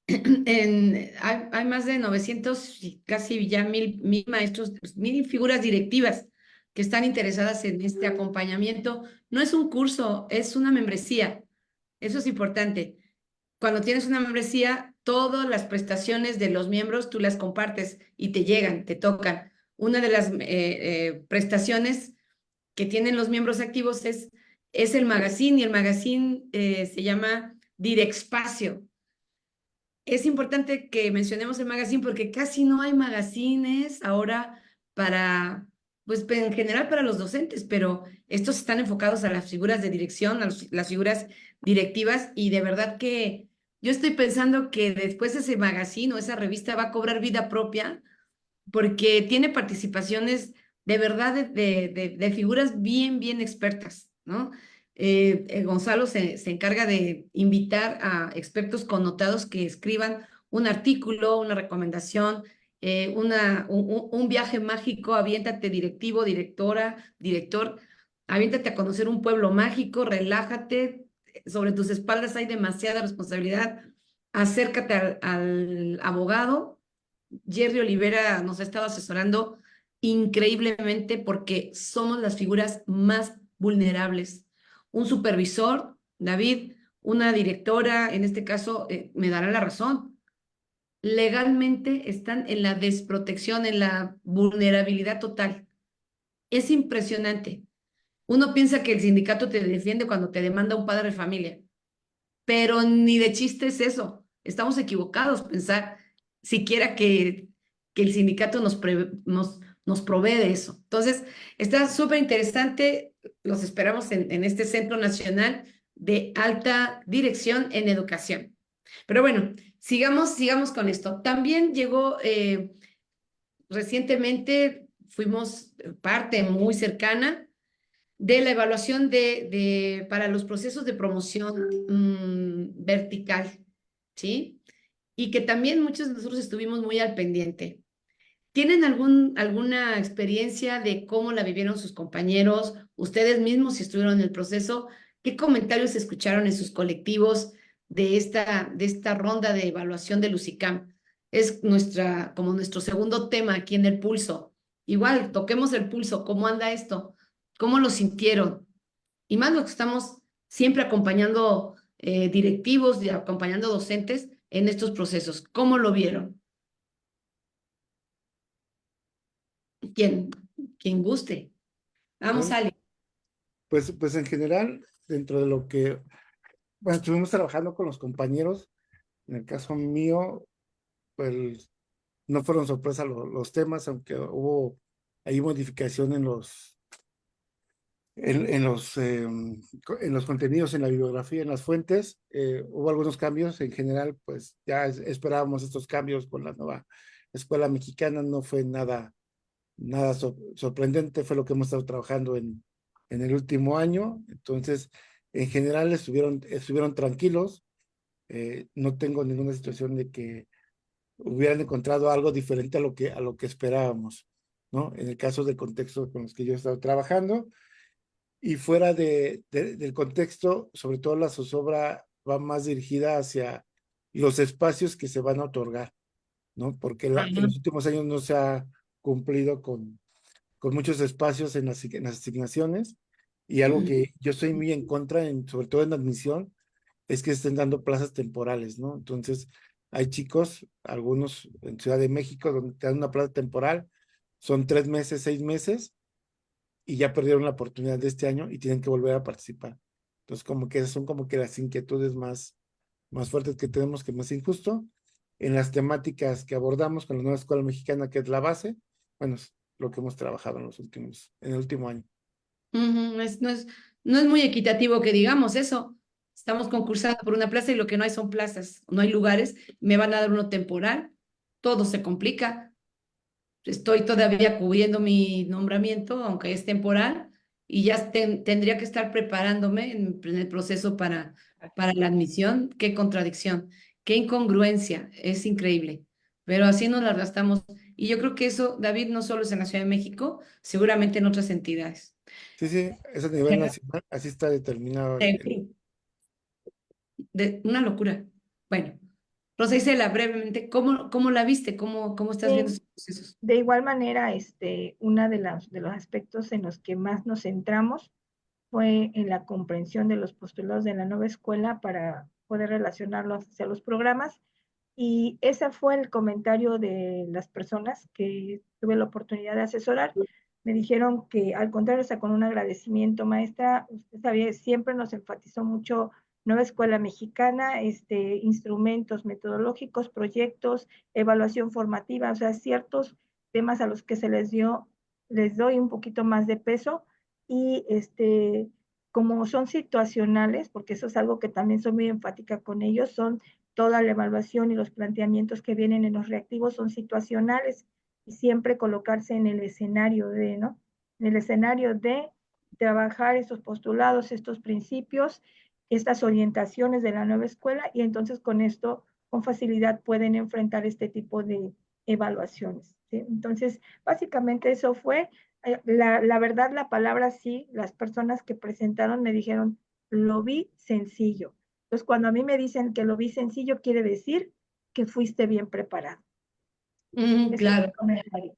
Hay más de 900, y casi ya 1000 maestros, 1000 figuras directivas que están interesadas en este acompañamiento. No es un curso, es una membresía. Eso es importante. Cuando tienes una membresía, todas las prestaciones de los miembros tú las compartes y te llegan, te tocan. Una de las prestaciones que tienen los miembros activos es el magazine, y el magazine se llama Direxpacio. Es importante que mencionemos el magazine porque casi no hay magazines ahora para, pues en general para los docentes, pero estos están enfocados a las figuras de dirección, a las figuras directivas, y de verdad que yo estoy pensando que después ese magazine o esa revista va a cobrar vida propia porque tiene participaciones de verdad de figuras bien expertas, ¿no? Gonzalo se encarga de invitar a expertos connotados que escriban un artículo, una recomendación, un viaje mágico. Aviéntate, directivo, directora, director, aviéntate a conocer un pueblo mágico, relájate, sobre tus espaldas hay demasiada responsabilidad, acércate al abogado. Jerry Olivera nos ha estado asesorando increíblemente porque somos las figuras más vulnerables. Un supervisor, David, una directora, en este caso, me dará la razón. Legalmente están en la desprotección, en la vulnerabilidad total. Es impresionante. Uno piensa que el sindicato te defiende cuando te demanda un padre de familia, pero ni de chiste es eso. Estamos equivocados pensar siquiera que el sindicato nos provee de eso. Entonces, está súper interesante. Los esperamos en este Centro Nacional de Alta Dirección en Educación. Pero bueno, sigamos con esto. También llegó recientemente, fuimos parte muy cercana de la evaluación para los procesos de promoción vertical, ¿sí? Y que también muchos de nosotros estuvimos muy al pendiente. ¿Tienen alguna experiencia de cómo la vivieron sus compañeros, ustedes mismos si estuvieron en el proceso? ¿Qué comentarios escucharon en sus colectivos de esta ronda de evaluación de Lusicam? Es como nuestro segundo tema aquí en el pulso. Igual, toquemos el pulso, ¿cómo anda esto? ¿Cómo lo sintieron? Y más lo que estamos siempre acompañando directivos y acompañando docentes en estos procesos. ¿Cómo lo vieron? Quien, quien guste. Vamos, Bueno, Ale. pues en general, dentro de lo que, bueno, estuvimos trabajando con los compañeros, en el caso mío, pues no fueron sorpresa los temas, aunque hubo ahí modificación en los contenidos, en la bibliografía, en las fuentes. Hubo algunos cambios. En general, pues ya esperábamos estos cambios con la nueva escuela mexicana. No fue nada sorprendente. Fue lo que hemos estado trabajando en el último año. Entonces, en general estuvieron tranquilos. No tengo ninguna situación de que hubieran encontrado algo diferente a lo que esperábamos, ¿no? En el caso del contexto con los que yo he estado trabajando. Y fuera del contexto, sobre todo la zozobra va más dirigida hacia los espacios que se van a otorgar, ¿no? Porque en los últimos años no se ha cumplido con muchos espacios en las asignaciones, y algo que yo estoy muy en contra, sobre todo en admisión, es que estén dando plazas temporales, ¿no? Entonces, hay chicos, algunos en Ciudad de México, donde te dan una plaza temporal, son 3 meses, 6 meses, y ya perdieron la oportunidad de este año y tienen que volver a participar. Entonces, como que esas son como que las inquietudes más más fuertes que tenemos, que más injusto, en las temáticas que abordamos con la nueva escuela mexicana, que es la base, bueno, es lo que hemos trabajado en el último año. No es muy equitativo que digamos eso. Estamos concursando por una plaza y lo que no hay son plazas, no hay lugares, me van a dar uno temporal, todo se complica. Estoy todavía cubriendo mi nombramiento, aunque es temporal, y ya tendría que estar preparándome en el proceso para la admisión. Qué contradicción, qué incongruencia, es increíble. Pero así nos la gastamos. Y yo creo que eso, David, no solo es en la Ciudad de México, seguramente en otras entidades. Sí, sí, es a nivel nacional, así está determinado Una locura. Bueno, Rosa Isela, brevemente, ¿cómo la viste? ¿Cómo estás viendo Sí, esos procesos? de igual manera, una de los aspectos en los que más nos centramos fue en la comprensión de los postulados de la nueva escuela para poder relacionarlos hacia los programas. Y ese fue el comentario de las personas que tuve la oportunidad de asesorar. Me dijeron que al contrario, está con un agradecimiento, maestra, usted sabía, siempre nos enfatizó mucho nueva escuela mexicana, instrumentos metodológicos, proyectos, evaluación formativa, o sea, ciertos temas a los que se les doy un poquito más de peso y como son situacionales, porque eso es algo que también soy muy enfática con ellos, son toda la evaluación y los planteamientos que vienen en los reactivos son situacionales y siempre colocarse en el escenario de, ¿no? En el escenario de trabajar estos postulados, estos principios, estas orientaciones de la nueva escuela y entonces con esto con facilidad pueden enfrentar este tipo de evaluaciones. ¿Sí? Entonces, básicamente eso fue, la verdad, la palabra sí, las personas que presentaron me dijeron, lo vi sencillo. Entonces, cuando a mí me dicen que lo vi sencillo, quiere decir que fuiste bien preparado. Ese es Claro. el comentario.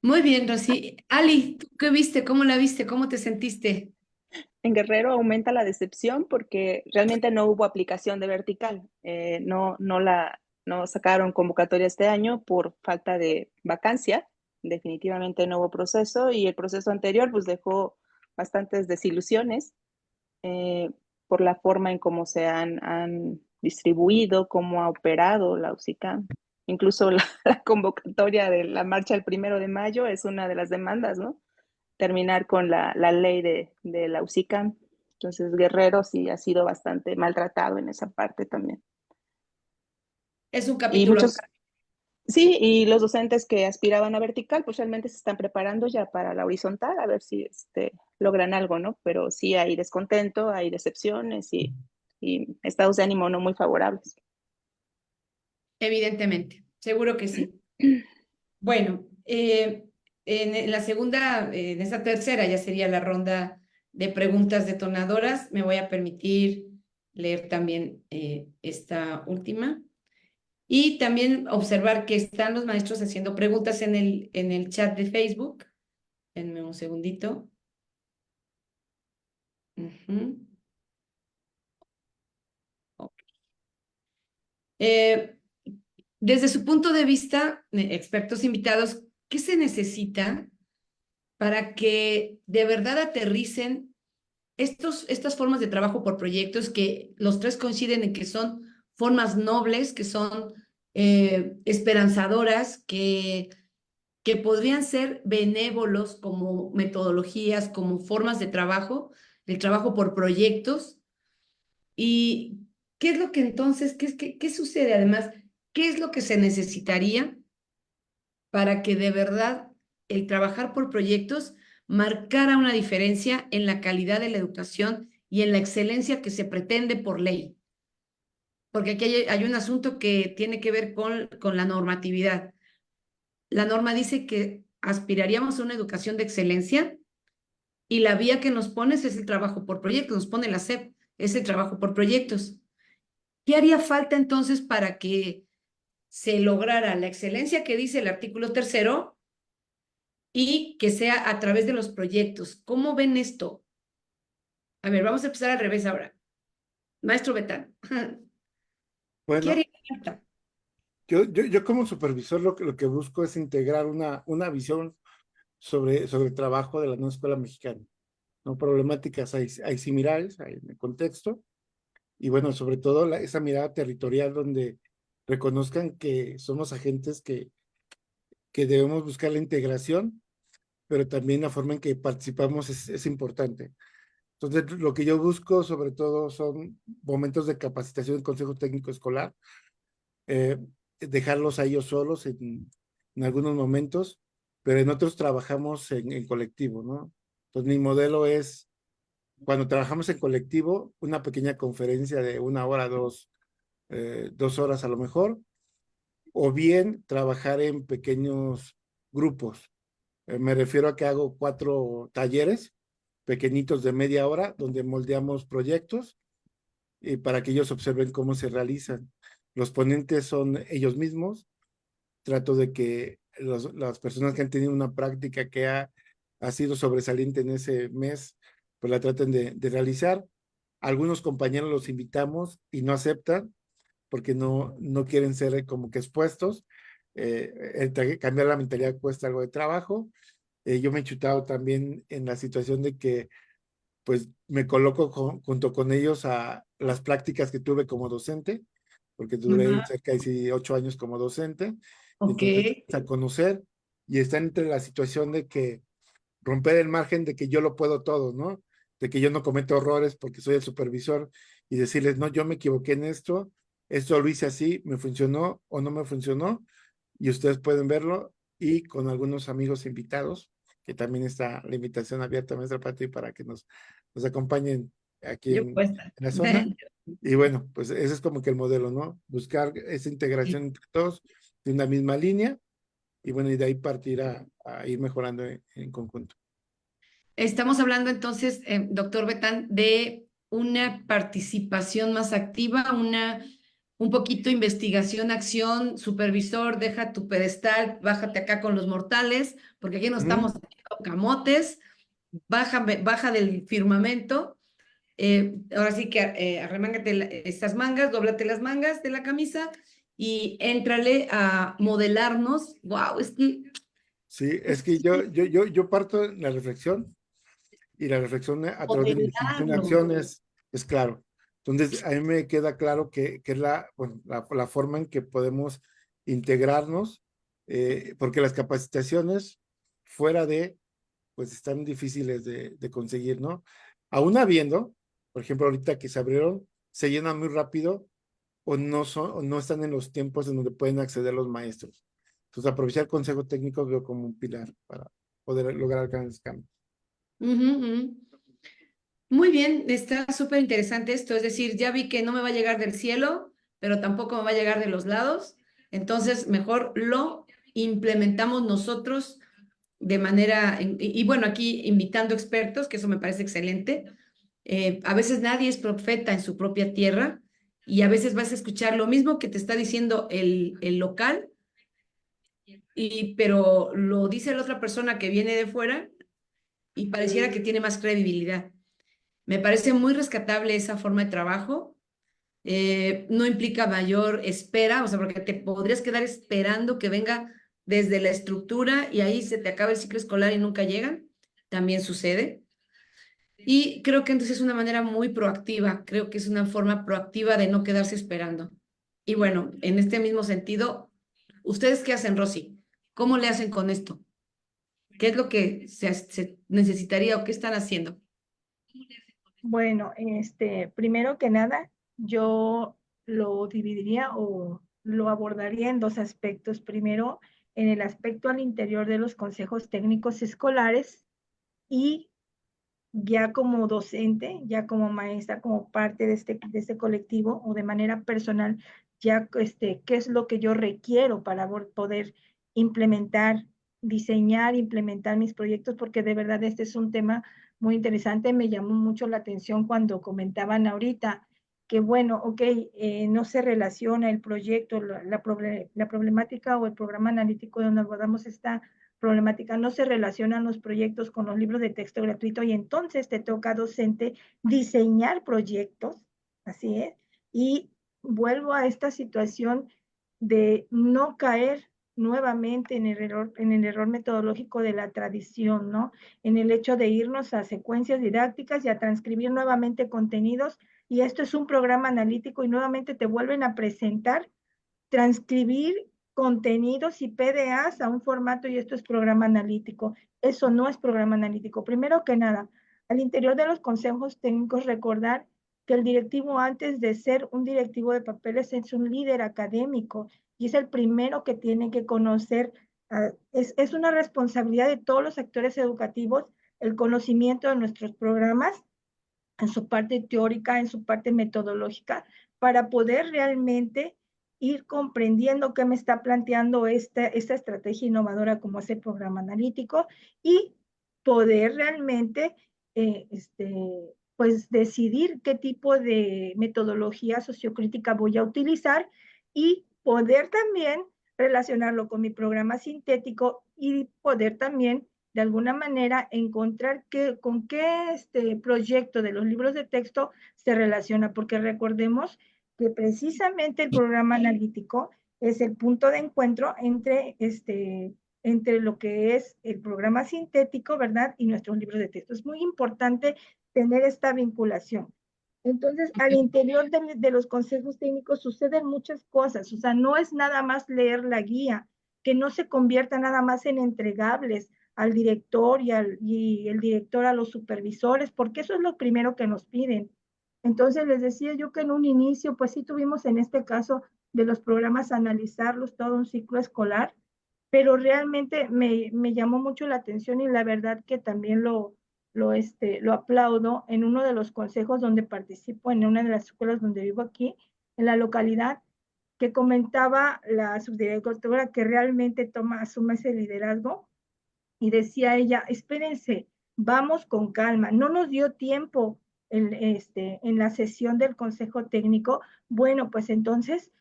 Muy bien, Rosy. Ali, ¿tú qué viste? ¿Cómo la viste? ¿Cómo te sentiste? En Guerrero aumenta la decepción porque realmente no hubo aplicación de vertical. No sacaron convocatoria este año por falta de vacancia. Definitivamente no hubo proceso y el proceso anterior pues dejó bastantes desilusiones por la forma en cómo se han distribuido, cómo ha operado la UCICAM. Incluso la convocatoria de la marcha el 1 de mayo es una de las demandas, ¿no? Terminar con la ley de la UCICAM. Entonces, Guerrero sí ha sido bastante maltratado en esa parte también. Es un Y capítulo. muchos, sí, y los docentes que aspiraban a vertical, pues realmente se están preparando ya para la horizontal, a ver si logran algo, ¿no? Pero sí hay descontento, hay decepciones y estados de ánimo no muy favorables. Evidentemente, seguro que sí. Bueno, en la segunda, en esta tercera ya sería la ronda de preguntas detonadoras. Me voy a permitir leer también esta última. Y también observar que están los maestros haciendo preguntas en el chat de Facebook. Denme un segundito. Ujú. Ok. Eh, desde su punto de vista, expertos invitados, ¿qué se necesita para que de verdad aterricen estas formas de trabajo por proyectos que los tres coinciden en que son formas nobles, que son esperanzadoras, que podrían ser benévolos como metodologías, como formas de trabajo, el trabajo por proyectos? ¿Y qué es lo que entonces, qué sucede además? ¿Qué es lo que se necesitaría para que de verdad el trabajar por proyectos marcara una diferencia en la calidad de la educación y en la excelencia que se pretende por ley? Porque aquí hay un asunto que tiene que ver con la normatividad. La norma dice que aspiraríamos a una educación de excelencia y la vía que nos pones es el trabajo por proyectos, nos pone la SEP, es el trabajo por proyectos. ¿Qué haría falta entonces para que se lograra la excelencia que dice el artículo 3º y que sea a través de los proyectos? ¿Cómo ven esto? A ver, vamos a empezar al revés ahora. Maestro Betán, ¿qué Bueno, haría falta? yo como supervisor lo que busco es integrar una visión sobre el trabajo de la nueva escuela mexicana, ¿no? Problemáticas hay similares hay en el contexto, y bueno, sobre todo esa mirada territorial donde reconozcan que somos agentes que debemos buscar la integración, pero también la forma en que participamos es importante. Entonces, lo que yo busco sobre todo son momentos de capacitación del Consejo Técnico Escolar, eh, dejarlos a ellos solos en algunos momentos, pero en otros trabajamos en colectivo, ¿no? Entonces, mi modelo es, cuando trabajamos en colectivo, una pequeña conferencia de 1 hora, 2 horas a lo mejor, o bien trabajar en pequeños grupos. Me refiero a que hago 4 talleres pequeñitos de media hora donde moldeamos proyectos y para que ellos observen cómo se realizan. Los ponentes son ellos mismos. Trato de que las personas que han tenido una práctica que ha sido sobresaliente en ese mes, pues la traten de realizar. Algunos compañeros los invitamos y no aceptan porque no quieren ser como que expuestos. Cambiar la mentalidad cuesta algo de trabajo. Yo me he chutado también en la situación de que pues me coloco junto con ellos a las prácticas que tuve como docente, porque duré Ajá, cerca de 8 años como docente, y ok. entonces a conocer y están entre la situación de que romper el margen de que yo lo puedo todo, ¿no? De que yo no cometo errores porque soy el supervisor y decirles, no, yo me equivoqué en esto lo hice así, me funcionó o no me funcionó, y ustedes pueden verlo y con algunos amigos invitados, que también está la invitación abierta a nuestra parte para que nos acompañen aquí Yo en puesta. la zona. Y bueno, pues ese es como que el modelo, ¿no? Buscar esa integración entre todos de una misma línea y bueno, y de ahí partir a ir mejorando en conjunto. Estamos hablando entonces, doctor Betán, de una participación más activa, un poquito investigación, acción, supervisor, deja tu pedestal, bájate acá con los mortales, porque aquí no estamos haciendo camotes, baja del firmamento. Ahora sí que arremángate estas mangas, dóblate las mangas de la camisa y éntrale a modelarnos. Wow, es que Sí, es que yo parto en la reflexión y la reflexión a través de la definición de modelarlo. acciones es claro. Entonces, a mí me queda claro que es bueno, la forma en que podemos integrarnos, porque las capacitaciones fuera pues están difíciles de conseguir, ¿no? Aún habiendo, por ejemplo, ahorita que se abrieron, se llenan muy rápido o no están en los tiempos en donde pueden acceder los maestros. Entonces, aprovechar el consejo técnico veo como un pilar para poder lograr grandes cambios. Ujú, ujú. Muy bien, está súper interesante esto. Es decir, ya vi que no me va a llegar del cielo, pero tampoco me va a llegar de los lados. Entonces, mejor lo implementamos nosotros de manera, y bueno, aquí invitando expertos, que eso me parece excelente. A veces nadie es profeta en su propia tierra y a veces vas a escuchar lo mismo que te está diciendo el local, pero lo dice la otra persona que viene de fuera y pareciera que tiene más credibilidad. Me parece muy rescatable esa forma de trabajo. No implica mayor espera, o sea, porque te podrías quedar esperando que venga desde la estructura y ahí se te acaba el ciclo escolar y nunca llegan. También sucede. Y creo que entonces es una manera muy proactiva, creo que es una forma proactiva de no quedarse esperando. Y bueno, en este mismo sentido, ¿ustedes qué hacen, Rosy? ¿Cómo le hacen con esto? ¿Qué es lo que se necesitaría o qué están haciendo? Bueno, primero que nada, yo lo dividiría o lo abordaría en dos aspectos. Primero, en el aspecto al interior de los consejos técnicos escolares y ya como docente, ya como maestra, como parte de este colectivo o de manera personal, ya qué es lo que yo requiero para poder implementar, diseñar, implementar mis proyectos, porque de verdad este es un tema muy interesante. Me llamó mucho la atención cuando comentaban ahorita que, bueno, ok, no se relaciona el proyecto, la problemática o el programa analítico donde abordamos esta problemática, no se relacionan los proyectos con los libros de texto gratuito y entonces te toca docente diseñar proyectos, así es, y vuelvo a esta situación de no caer nuevamente en el error metodológico de la tradición, ¿no? En el hecho de irnos a secuencias didácticas y a transcribir nuevamente contenidos, y esto es un programa analítico y nuevamente te vuelven a presentar, transcribir contenidos y PDAs a un formato y esto es programa analítico. Eso no es programa analítico. Primero que nada, al interior de los consejos técnicos recordar que el directivo antes de ser un directivo de papeles es un líder académico y es el primero que tiene que conocer, es una responsabilidad de todos los actores educativos el conocimiento de nuestros programas en su parte teórica, en su parte metodológica, para poder realmente ir comprendiendo qué me está planteando esta estrategia innovadora como es el programa analítico y poder realmente pues decidir qué tipo de metodología sociocrítica voy a utilizar y poder también relacionarlo con mi programa sintético y poder también de alguna manera encontrar con qué proyecto de los libros de texto se relaciona, porque recordemos que precisamente el programa analítico es el punto de encuentro entre lo que es el programa sintético, ¿verdad? Y nuestros libros de texto. Es muy importante tener esta vinculación. Entonces, al interior de los consejos técnicos suceden muchas cosas, o sea, no es nada más leer la guía, que no se convierta nada más en entregables al director y el director a los supervisores, porque eso es lo primero que nos piden. Entonces, les decía yo que en un inicio, pues sí tuvimos en este caso de los programas analizarlos todo un ciclo escolar, pero realmente me llamó mucho la atención y la verdad que también lo aplaudo en uno de los consejos donde participo, en una de las escuelas donde vivo aquí, en la localidad, que comentaba la subdirectora que realmente asume ese liderazgo y decía ella, espérense, vamos con calma, no nos dio tiempo en la sesión del consejo técnico, bueno, pues entonces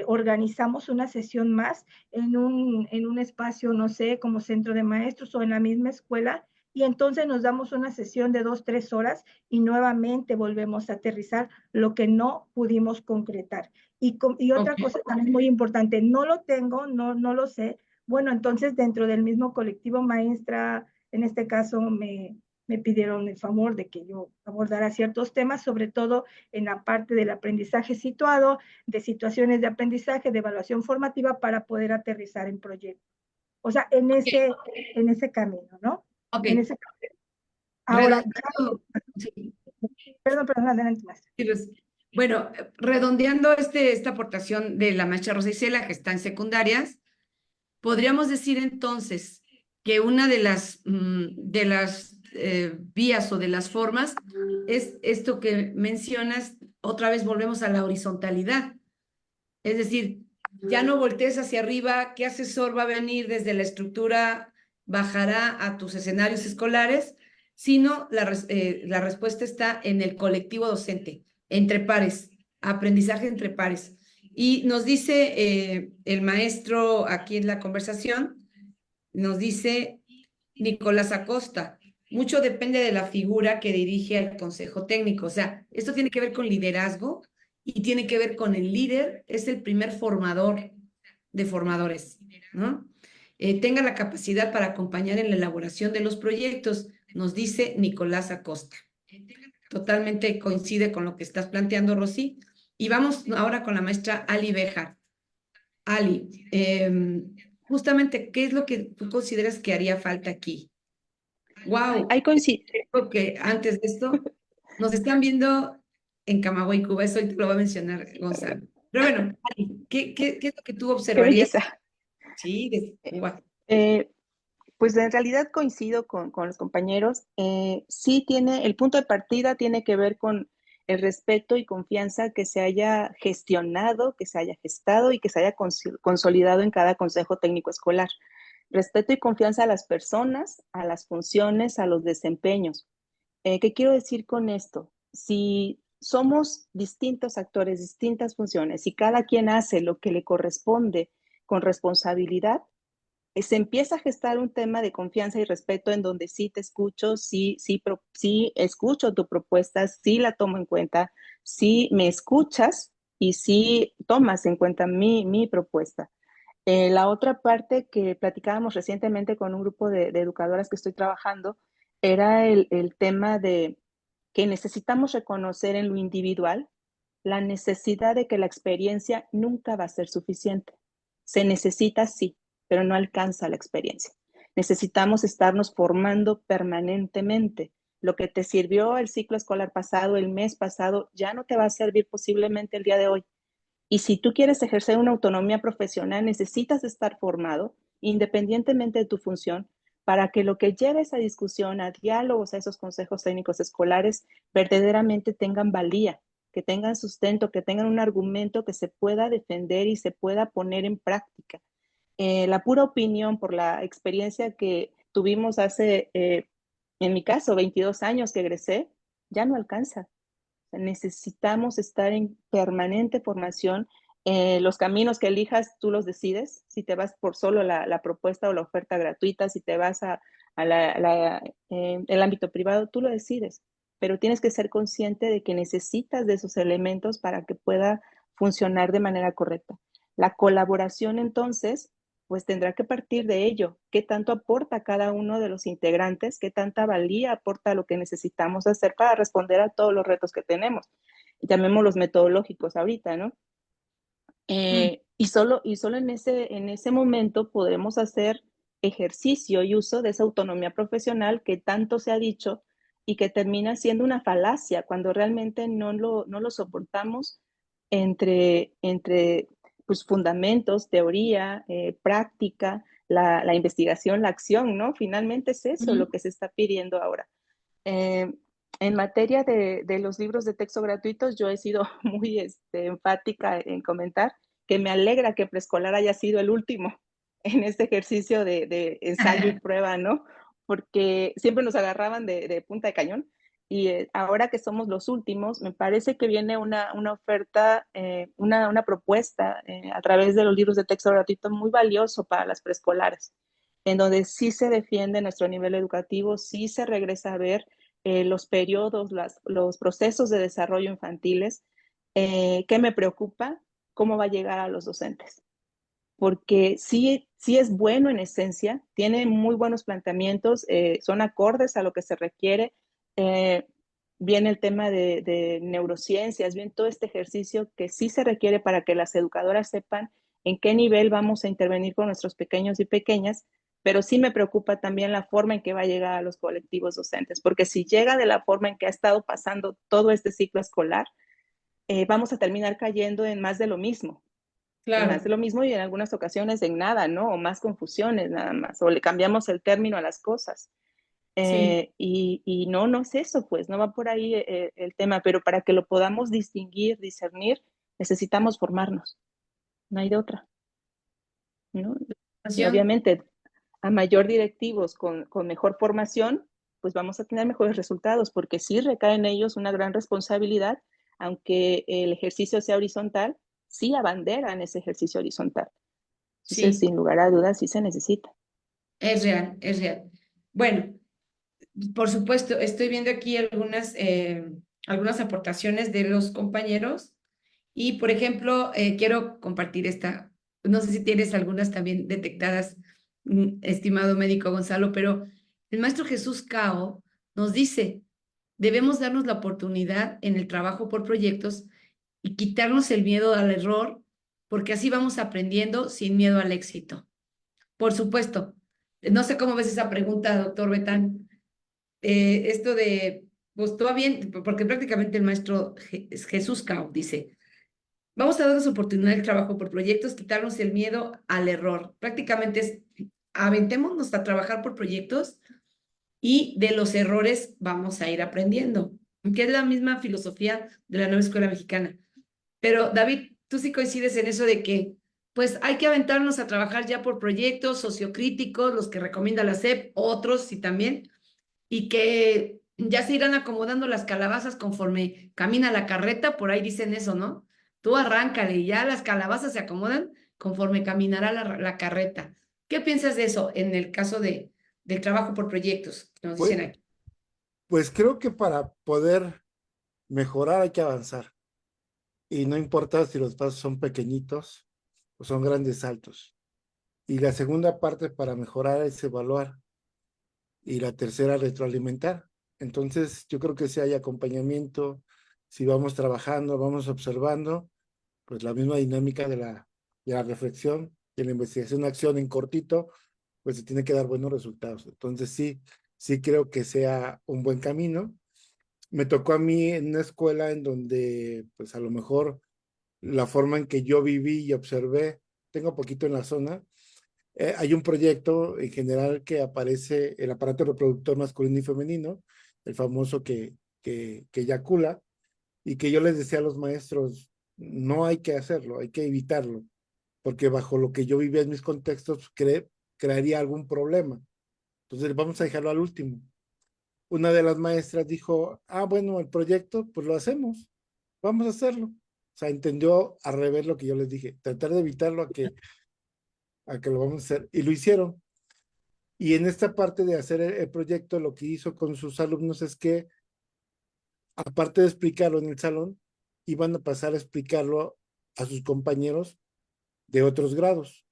organizamos una sesión más en un espacio, no sé, como centro de maestros o en la misma escuela, y entonces nos damos una sesión de 2, 3 horas y nuevamente volvemos a aterrizar lo que no pudimos concretar. Y otra Ok. cosa también muy importante, no lo tengo, no lo sé, bueno, entonces dentro del mismo colectivo maestra, en este caso me pidieron el favor de que yo abordara ciertos temas, sobre todo en la parte del aprendizaje situado, de situaciones de aprendizaje, de evaluación formativa para poder aterrizar en proyectos. O sea, en ese camino, ¿no? Ok. En ese camino. Ahora, Redondeando, sí, perdón, adelante, maestra. sí, bueno, redondeando esta aportación de la maestra Rosa Isela, que está en secundarias, podríamos decir entonces que una de las vías o de las formas es esto que mencionas, otra vez volvemos a la horizontalidad. Es decir, ya no voltees hacia arriba, qué asesor va a venir desde la estructura, bajará a tus escenarios escolares, sino la respuesta está en el colectivo docente, entre pares, aprendizaje entre pares. Y nos dice el maestro aquí en la conversación, nos dice Nicolás Acosta, mucho depende de la figura que dirige al consejo técnico. O sea, esto tiene que ver con liderazgo y tiene que ver con el líder, es el primer formador de formadores, ¿no? Tenga la capacidad para acompañar en la elaboración de los proyectos, nos dice Nicolás Acosta. Totalmente coincide con lo que estás planteando, Rosy. Y vamos ahora con la maestra Ali Bejar. Ali, justamente, ¿qué es lo que tú consideras que haría falta aquí? Wow, Ahí coincide. porque antes de esto nos están viendo en Camagüey, Cuba, eso te lo va a mencionar Gonzalo. Pero bueno, Ali, ¿qué es lo que tú Qué observarías? belleza. Sí, de Cuba. Pues en realidad coincido con los compañeros. Sí tiene, el punto de partida tiene que ver con el respeto y confianza que se haya gestionado, que se haya gestado y que se haya consolidado en cada consejo técnico escolar. Respeto y confianza a las personas, a las funciones, a los desempeños. ¿Qué quiero decir con esto? Si somos distintos actores, distintas funciones, y cada quien hace lo que le corresponde con responsabilidad, se empieza a gestar un tema de confianza y respeto en donde sí te escucho, sí escucho tu propuesta, sí la tomo en cuenta, sí me escuchas y sí tomas en cuenta mi propuesta. La otra parte que platicábamos recientemente con un grupo de educadoras que estoy trabajando era el tema de que necesitamos reconocer en lo individual la necesidad de que la experiencia nunca va a ser suficiente. Se necesita, sí, pero no alcanza la experiencia. Necesitamos estarnos formando permanentemente. Lo que te sirvió el ciclo escolar pasado, el mes pasado, ya no te va a servir posiblemente el día de hoy. Y si tú quieres ejercer una autonomía profesional, necesitas estar formado, independientemente de tu función, para que lo que lleves a discusión, a diálogos, a esos consejos técnicos escolares, verdaderamente tengan valía, que tengan sustento, que tengan un argumento que se pueda defender y se pueda poner en práctica. La pura opinión por la experiencia que tuvimos hace, en mi caso, 22 años que egresé, ya no alcanza. Necesitamos estar en permanente formación. Los caminos que elijas, tú los decides. Si te vas por solo la propuesta o la oferta gratuita, si te vas a el ámbito privado, tú lo decides. Pero tienes que ser consciente de que necesitas de esos elementos para que pueda funcionar de manera correcta. La colaboración, entonces, pues tendrá que partir de ello. ¿Qué tanto aporta cada uno de los integrantes? ¿Qué tanta valía aporta lo que necesitamos hacer para responder a todos los retos que tenemos? Llamémoslos metodológicos ahorita, ¿no? Y solo en ese momento podremos hacer ejercicio y uso de esa autonomía profesional que tanto se ha dicho y que termina siendo una falacia cuando realmente no lo soportamos entre pues, fundamentos, teoría, práctica, la investigación, la acción, ¿no? Finalmente es eso lo que se está pidiendo ahora. En materia de los libros de texto gratuitos, yo he sido muy enfática en comentar que me alegra que preescolar haya sido el último en este ejercicio de ensayo y prueba, ¿no? Porque siempre nos agarraban de punta de cañón y ahora que somos los últimos, me parece que viene una oferta, una propuesta a través de los libros de texto gratuito muy valioso para las preescolares, en donde sí se defiende nuestro nivel educativo, sí se regresa a ver los periodos, los procesos de desarrollo infantiles. ¿Qué me preocupa? ¿Cómo va a llegar a los docentes? Porque sí es bueno en esencia, tiene muy buenos planteamientos, son acordes a lo que se requiere. Viene el tema de neurociencias, bien todo este ejercicio que sí se requiere para que las educadoras sepan en qué nivel vamos a intervenir con nuestros pequeños y pequeñas, pero sí me preocupa también la forma en que va a llegar a los colectivos docentes, porque si llega de la forma en que ha estado pasando todo este ciclo escolar, vamos a terminar cayendo en más de lo mismo. En más de Claro, lo mismo y en algunas ocasiones en nada, ¿no? O más confusiones nada más, o le cambiamos el término a las cosas. sí. Y no es eso, pues, no va por ahí el tema, pero para que lo podamos distinguir, discernir, necesitamos formarnos, no hay de otra, ¿no? Y Pasión. obviamente, a mayor directivos con mejor formación, pues vamos a tener mejores resultados, porque sí recae en ellos una gran responsabilidad, aunque el ejercicio sea horizontal, sí abanderan ese ejercicio horizontal. Entonces, Sí, sin lugar a dudas, sí se necesita. es real, es real. Bueno, por supuesto, estoy viendo aquí algunas aportaciones de los compañeros y, por ejemplo, quiero compartir esta, no sé si tienes algunas también detectadas, estimado médico Gonzalo, pero el maestro Jesús Cao nos dice, debemos darnos la oportunidad en el trabajo por proyectos y quitarnos el miedo al error, porque así vamos aprendiendo sin miedo al éxito. Por supuesto, no sé cómo ves esa pregunta, doctor Betán. Esto de, pues todo bien, porque prácticamente el maestro Jesús Cao dice, vamos a darnos oportunidad de trabajo por proyectos, quitarnos el miedo al error. Prácticamente es, aventémonos a trabajar por proyectos y de los errores vamos a ir aprendiendo, que es la misma filosofía de la nueva escuela mexicana. Pero David, tú sí coincides en eso de que pues hay que aventarnos a trabajar ya por proyectos sociocríticos, los que recomienda la SEP, otros sí también, y que ya se irán acomodando las calabazas conforme camina la carreta, por ahí dicen eso, ¿no? Tú arráncale y ya las calabazas se acomodan conforme caminará la carreta. ¿Qué piensas de eso en el caso del trabajo por proyectos? Nos Pues, dicen aquí. pues creo que para poder mejorar hay que avanzar. Y no importa si los pasos son pequeñitos o son grandes saltos. Y la segunda parte para mejorar es evaluar. Y la tercera, retroalimentar. Entonces, yo creo que si hay acompañamiento, si vamos trabajando, vamos observando, pues la misma dinámica de la reflexión, de la investigación-acción en cortito, pues se tiene que dar buenos resultados. Entonces, sí, sí creo que sea un buen camino. Me tocó a mí en una escuela en donde, pues a lo mejor la forma en que yo viví y observé, tengo poquito en la zona, hay un proyecto en general que aparece el aparato reproductor masculino y femenino, el famoso que eyacula, y que yo les decía a los maestros, no hay que hacerlo, hay que evitarlo, porque bajo lo que yo vivía en mis contextos crearía algún problema. Entonces vamos a dejarlo al último. Una de las maestras dijo, bueno, el proyecto, pues lo hacemos, vamos a hacerlo. O sea, entendió al revés lo que yo les dije, tratar de evitarlo a que lo vamos a hacer. Y lo hicieron. Y en esta parte de hacer el proyecto, lo que hizo con sus alumnos es que, aparte de explicarlo en el salón, iban a pasar a explicarlo a sus compañeros de otros grados,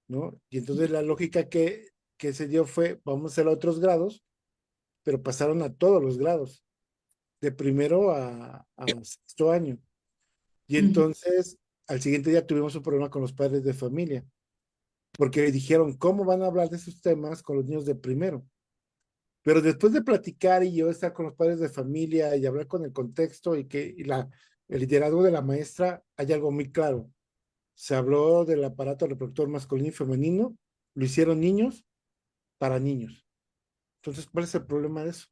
¿no? Y entonces la lógica que se dio fue, vamos a hacer a otros grados, pero pasaron a todos los grados, de primero a sexto año. Y entonces, al siguiente día tuvimos un problema con los padres de familia, porque dijeron, ¿cómo van a hablar de esos temas con los niños de primero? Pero después de platicar y yo estar con los padres de familia y hablar con el contexto el liderazgo de la maestra, hay algo muy claro. Se habló del aparato reproductor masculino y femenino, lo hicieron niños para niños. Entonces, ¿cuál es el problema de eso?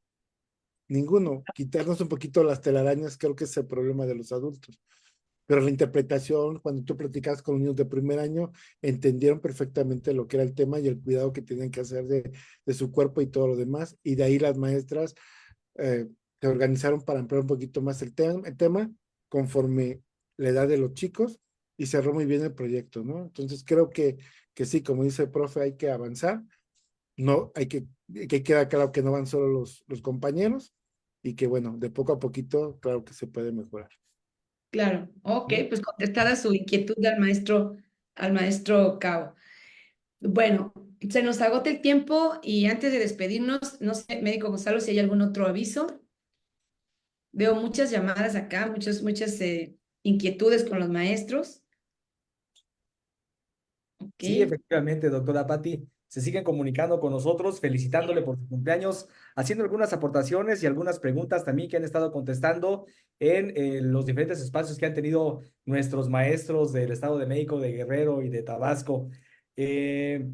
Ninguno. Quitarnos un poquito las telarañas creo que es el problema de los adultos. Pero la interpretación, cuando tú platicabas con los niños de primer año, entendieron perfectamente lo que era el tema y el cuidado que tenían que hacer de su cuerpo y todo lo demás. Y de ahí las maestras se organizaron para ampliar un poquito más el tema conforme la edad de los chicos y cerró muy bien el proyecto, ¿no? Entonces creo que sí, como dice el profe, hay que avanzar. No, que queda claro que no van solo los compañeros y que bueno, de poco a poquito, claro que se puede mejorar. Claro, ok, pues contestada su inquietud al maestro Cao. Bueno, se nos agota el tiempo y antes de despedirnos, no sé, médico Gonzalo, si hay algún otro aviso. Veo muchas llamadas acá, muchas inquietudes con los maestros. Ok, Sí, efectivamente, doctora Patti. Se siguen comunicando con nosotros, felicitándole por su cumpleaños, haciendo algunas aportaciones y algunas preguntas también que han estado contestando en los diferentes espacios que han tenido nuestros maestros del Estado de México, de Guerrero y de Tabasco. Eh,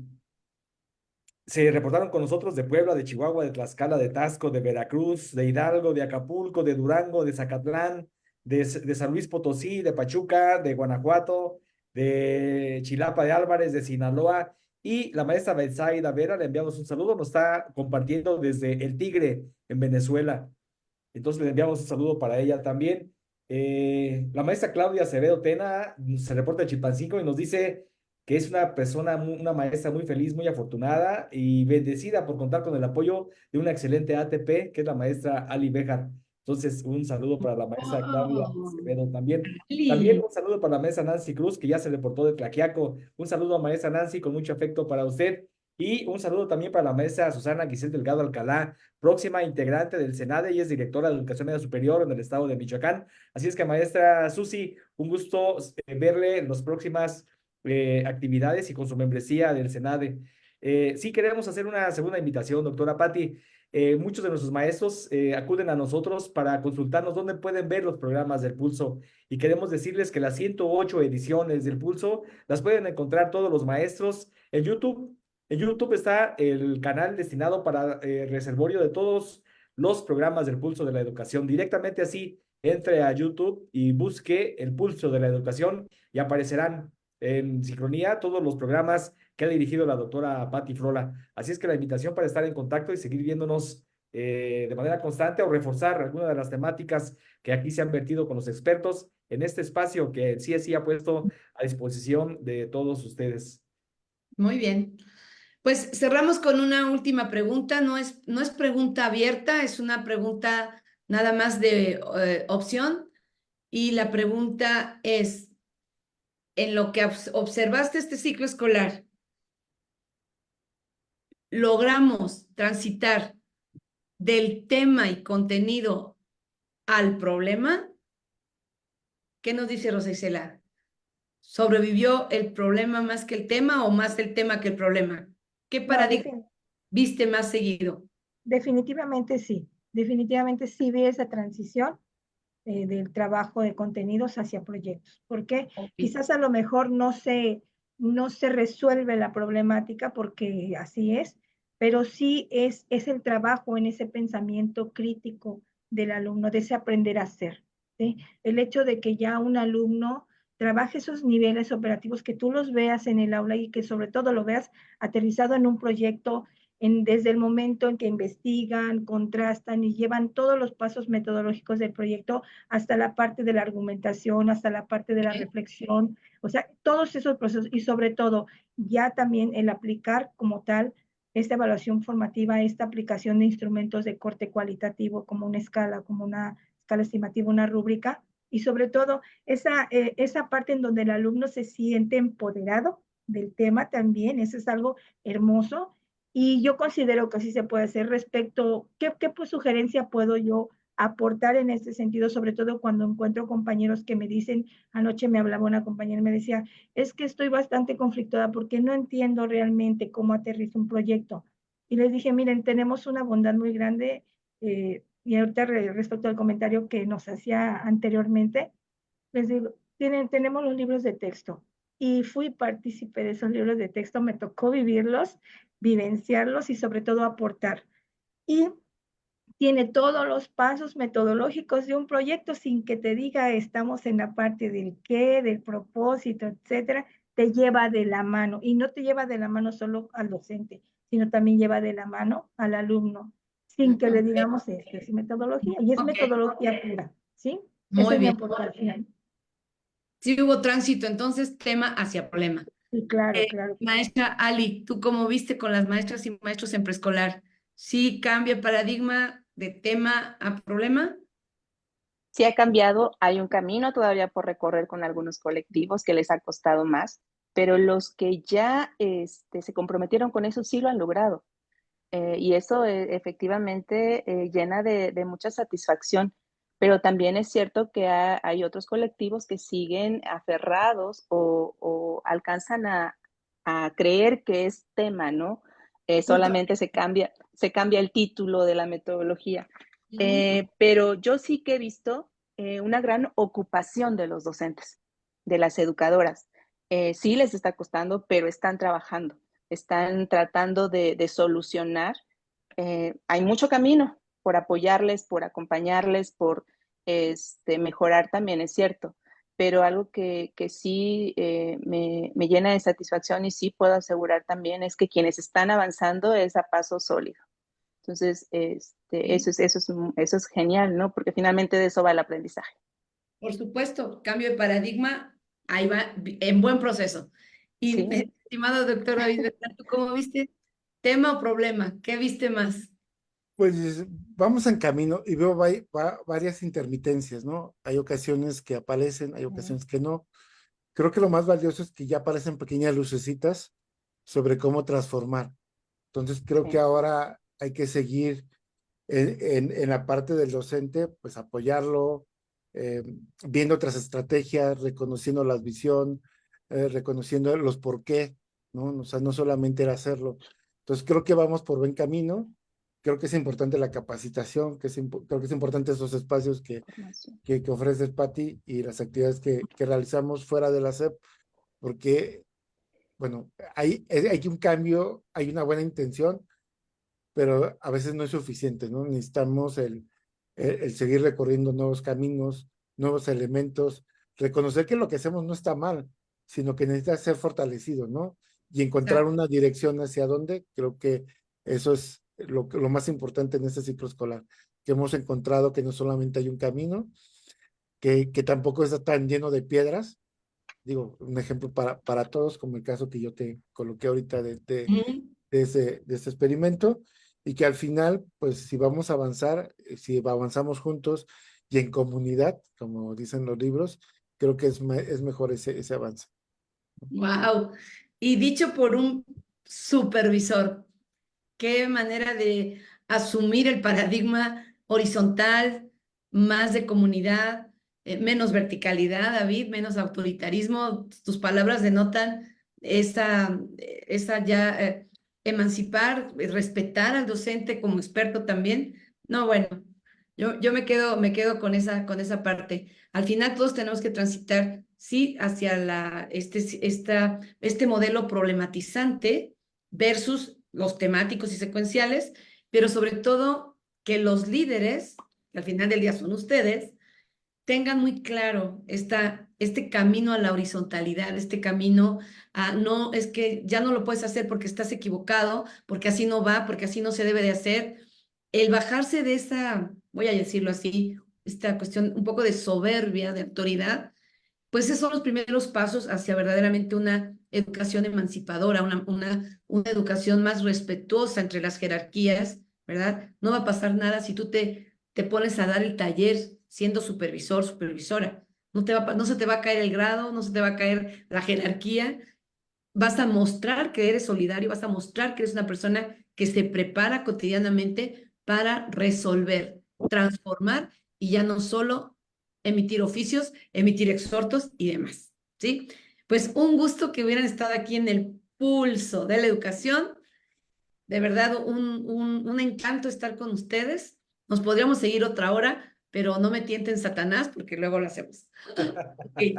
Se reportaron con nosotros de Puebla, de Chihuahua, de Tlaxcala, de Tasco, de Veracruz, de Hidalgo, de Acapulco, de Durango, de Zacatlán, de San Luis Potosí, de Pachuca, de Guanajuato, de Chilapa de Álvarez, de Sinaloa. Y la maestra Betsaida Vera, le enviamos un saludo, nos está compartiendo desde El Tigre, en Venezuela. Entonces le enviamos un saludo para ella también. La maestra Claudia Acevedo Tena se reporta de Chilpancingo y nos dice que es una persona, una maestra muy feliz, muy afortunada y bendecida por contar con el apoyo de una excelente ATP, que es la maestra Ali Bejar. Entonces, un saludo para la maestra Claudia oh, Acevedo también. También Ali. un saludo para la maestra Nancy Cruz, que ya se reportó de Tlaquiaco. Un saludo a maestra Nancy con mucho afecto para usted. Y un saludo también para la maestra Susana Giselle Delgado Alcalá, próxima integrante del SENADE y es directora de Educación Media Superior en el estado de Michoacán. Así es que, maestra Susi, un gusto verle en las próximas actividades y con su membresía del SENADE. Sí queremos hacer una segunda invitación, doctora Patti. Muchos de nuestros maestros acuden a nosotros para consultarnos dónde pueden ver los programas del Pulso y queremos decirles que las 108 ediciones del Pulso las pueden encontrar todos los maestros en YouTube. En YouTube está el canal destinado para reservorio de todos los programas del Pulso de la Educación. Directamente así, entre a YouTube y busque el Pulso de la Educación y aparecerán en sincronía todos los programas que ha dirigido la doctora Patti Frola. Así es que la invitación para estar en contacto y seguir viéndonos de manera constante o reforzar alguna de las temáticas que aquí se han vertido con los expertos en este espacio que el CSI ha puesto a disposición de todos ustedes. Muy bien. Pues cerramos con una última pregunta. No es pregunta abierta, es una pregunta nada más de opción. Y la pregunta es, en lo que observaste este ciclo escolar, logramos transitar del tema y contenido al problema, ¿qué nos dice Rosa Isela? ¿Sobrevivió el problema más que el tema o más el tema que el problema? ¿Qué No, paradigma viste más seguido? definitivamente sí vi esa transición del trabajo de contenidos hacia proyectos, porque quizás a lo mejor no se resuelve la problemática porque así es, pero sí es el trabajo en ese pensamiento crítico del alumno, de ese aprender a hacer, ¿sí? El hecho de que ya un alumno trabaje esos niveles operativos, que tú los veas en el aula y que sobre todo lo veas aterrizado en un proyecto desde el momento en que investigan, contrastan y llevan todos los pasos metodológicos del proyecto hasta la parte de la argumentación, hasta la parte de la reflexión, o sea, todos esos procesos y sobre todo ya también el aplicar como tal esta evaluación formativa, esta aplicación de instrumentos de corte cualitativo como una escala, como una escala estimativa, una rúbrica y sobre todo esa parte en donde el alumno se siente empoderado del tema también, eso es algo hermoso y yo considero que sí se puede hacer respecto, ¿qué pues, sugerencia puedo yo aportar en este sentido, sobre todo cuando encuentro compañeros que me dicen, anoche me hablaba una compañera y me decía, es que estoy bastante conflictuada porque no entiendo realmente cómo aterriza un proyecto. Y les dije, miren, tenemos una bondad muy grande, y ahorita respecto al comentario que nos hacía anteriormente, les digo, tenemos los libros de texto y fui partícipe de esos libros de texto, me tocó vivirlos, vivenciarlos y sobre todo aportar. Y tiene todos los pasos metodológicos de un proyecto sin que te diga estamos en la parte del qué, del propósito, etcétera, te lleva de la mano y no te lleva de la mano solo al docente, sino también lleva de la mano al alumno, sin que le digamos esto es metodología y es metodología pura, ¿sí? Esa Muy es mi bien. aportación. Sí hubo tránsito, entonces tema hacia problema. Sí, claro, claro. Maestra Ali, ¿tú cómo viste con las maestras y maestros en preescolar? ¿Sí cambia el paradigma de tema a problema? Sí ha cambiado, hay un camino todavía por recorrer con algunos colectivos que les ha costado más, pero los que ya se comprometieron con eso sí lo han logrado. Y eso efectivamente llena de mucha satisfacción, pero también es cierto que hay otros colectivos que siguen aferrados o alcanzan a creer que es tema, ¿no? Solamente se cambia el título de la metodología. Pero yo sí que he visto una gran ocupación de los docentes, de las educadoras. Sí les está costando, pero están trabajando, están tratando de solucionar. Hay mucho camino por apoyarles, por acompañarles, por mejorar también, es cierto, pero algo que sí me llena de satisfacción y sí puedo asegurar también es que quienes están avanzando es a paso sólido. Entonces, eso es genial, ¿no? Porque finalmente de eso va el aprendizaje. Por supuesto, cambio de paradigma, ahí va, en buen proceso. Y, Sí. estimado doctor David Bernal, ¿tú cómo viste? ¿Tema o problema? ¿Qué viste más? Pues vamos en camino y veo varias intermitencias, ¿no? Hay ocasiones que aparecen, hay ocasiones que no. Creo que lo más valioso es que ya aparecen pequeñas lucecitas sobre cómo transformar. Entonces creo que Sí. ahora hay que seguir en la parte del docente, pues apoyarlo, viendo otras estrategias, reconociendo la visión, reconociendo los por qué, ¿no? O sea, no solamente era hacerlo. Entonces creo que vamos por buen camino. Creo que es importante la capacitación, creo que es importante esos espacios que ofrece Pati y las actividades que realizamos fuera de la SEP, porque, bueno, hay un cambio, hay una buena intención, pero a veces no es suficiente, ¿no? Necesitamos el seguir recorriendo nuevos caminos, nuevos elementos, reconocer que lo que hacemos no está mal, sino que necesita ser fortalecido, ¿no? Y encontrar una dirección hacia dónde, creo que eso es lo más importante en este ciclo escolar, que hemos encontrado que no solamente hay un camino, que tampoco está tan lleno de piedras, digo, un ejemplo para todos, como el caso que yo te coloqué ahorita de ese experimento, y que al final, pues si vamos a avanzar, si avanzamos juntos y en comunidad, como dicen los libros, creo que es mejor ese avance. Wow. Y dicho por un supervisor, qué manera de asumir el paradigma horizontal, más de comunidad, menos verticalidad, David, menos autoritarismo. Tus palabras denotan esa ya emancipar, respetar al docente como experto también. No, bueno, yo me quedo con esa parte. Al final todos tenemos que transitar, sí, hacia este modelo problematizante versus los temáticos y secuenciales, pero sobre todo que los líderes, que al final del día son ustedes, tengan muy claro este camino a la horizontalidad, este camino a no, es que ya no lo puedes hacer porque estás equivocado, porque así no va, porque así no se debe de hacer. El bajarse de voy a decirlo así, esta cuestión un poco de soberbia, de autoridad, pues esos son los primeros pasos hacia verdaderamente una educación emancipadora, una educación más respetuosa entre las jerarquías, ¿verdad? No va a pasar nada si tú te pones a dar el taller siendo supervisor, supervisora. No se te va a caer el grado, no se te va a caer la jerarquía. Vas a mostrar que eres solidario, vas a mostrar que eres una persona que se prepara cotidianamente para resolver, transformar y ya no solo emitir oficios, emitir exhortos y demás, ¿sí? Pues un gusto que hubieran estado aquí en el pulso de la educación. De verdad, un encanto estar con ustedes. Nos podríamos seguir otra hora, pero no me tienten Satanás porque luego lo hacemos. Okay.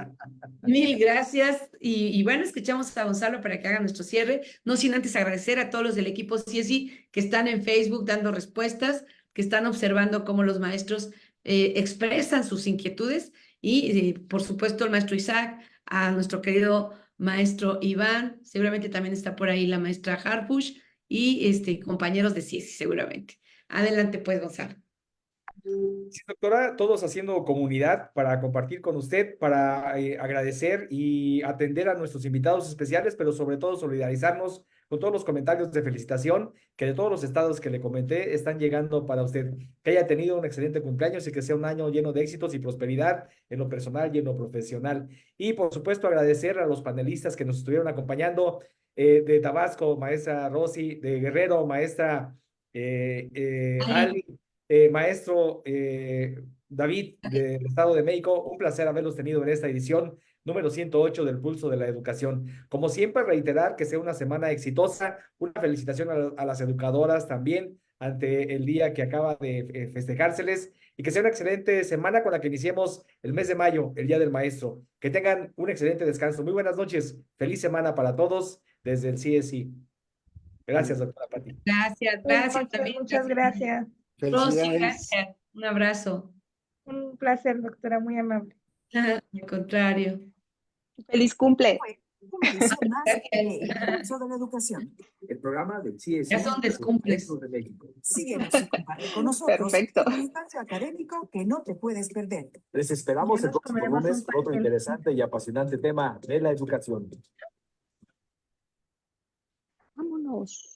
Mil gracias. Y bueno, escuchamos a Gonzalo para que haga nuestro cierre. No sin antes agradecer a todos los del equipo CIESI que están en Facebook dando respuestas, que están observando cómo los maestros expresan sus inquietudes. Y por supuesto, el maestro Isaac, a nuestro querido maestro Iván, seguramente también está por ahí la maestra Harpush y compañeros de CIESI, seguramente. Adelante, pues, Gonzalo. Sí, doctora, todos haciendo comunidad para compartir con usted, para agradecer y atender a nuestros invitados especiales, pero sobre todo solidarizarnos con todos los comentarios de felicitación que de todos los estados que le comenté están llegando para usted. Que haya tenido un excelente cumpleaños y que sea un año lleno de éxitos y prosperidad en lo personal y en lo profesional. Y por supuesto agradecer a los panelistas que nos estuvieron acompañando de Tabasco, maestra Rosy, de Guerrero, maestra Ali. Maestro David del Estado de México, un placer haberlos tenido en esta edición número 108 del Pulso de la Educación. Como siempre, reiterar que sea una semana exitosa, una felicitación a las educadoras también ante el día que acaba de festejárseles y que sea una excelente semana con la que iniciemos el mes de mayo, el Día del Maestro. Que tengan un excelente descanso. Muy buenas noches. Feliz semana para todos desde el CSI. Gracias, doctora Pati. Gracias también. Muchas gracias. Rosy, Felicidades. gracias. Un abrazo. Un placer, doctora, muy amable. Al contrario. Feliz cumple. Fue una edición más de Gracias. El Pulso de la Educación. El programa del CSI Ya son descumples. de México. Síguenos y comparte con nosotros Perfecto. un espacio académico que no te puedes perder. Les esperamos Ya el nos próximo comeremos lunes un con otro pastel. interesante y apasionante tema de la educación. Vámonos.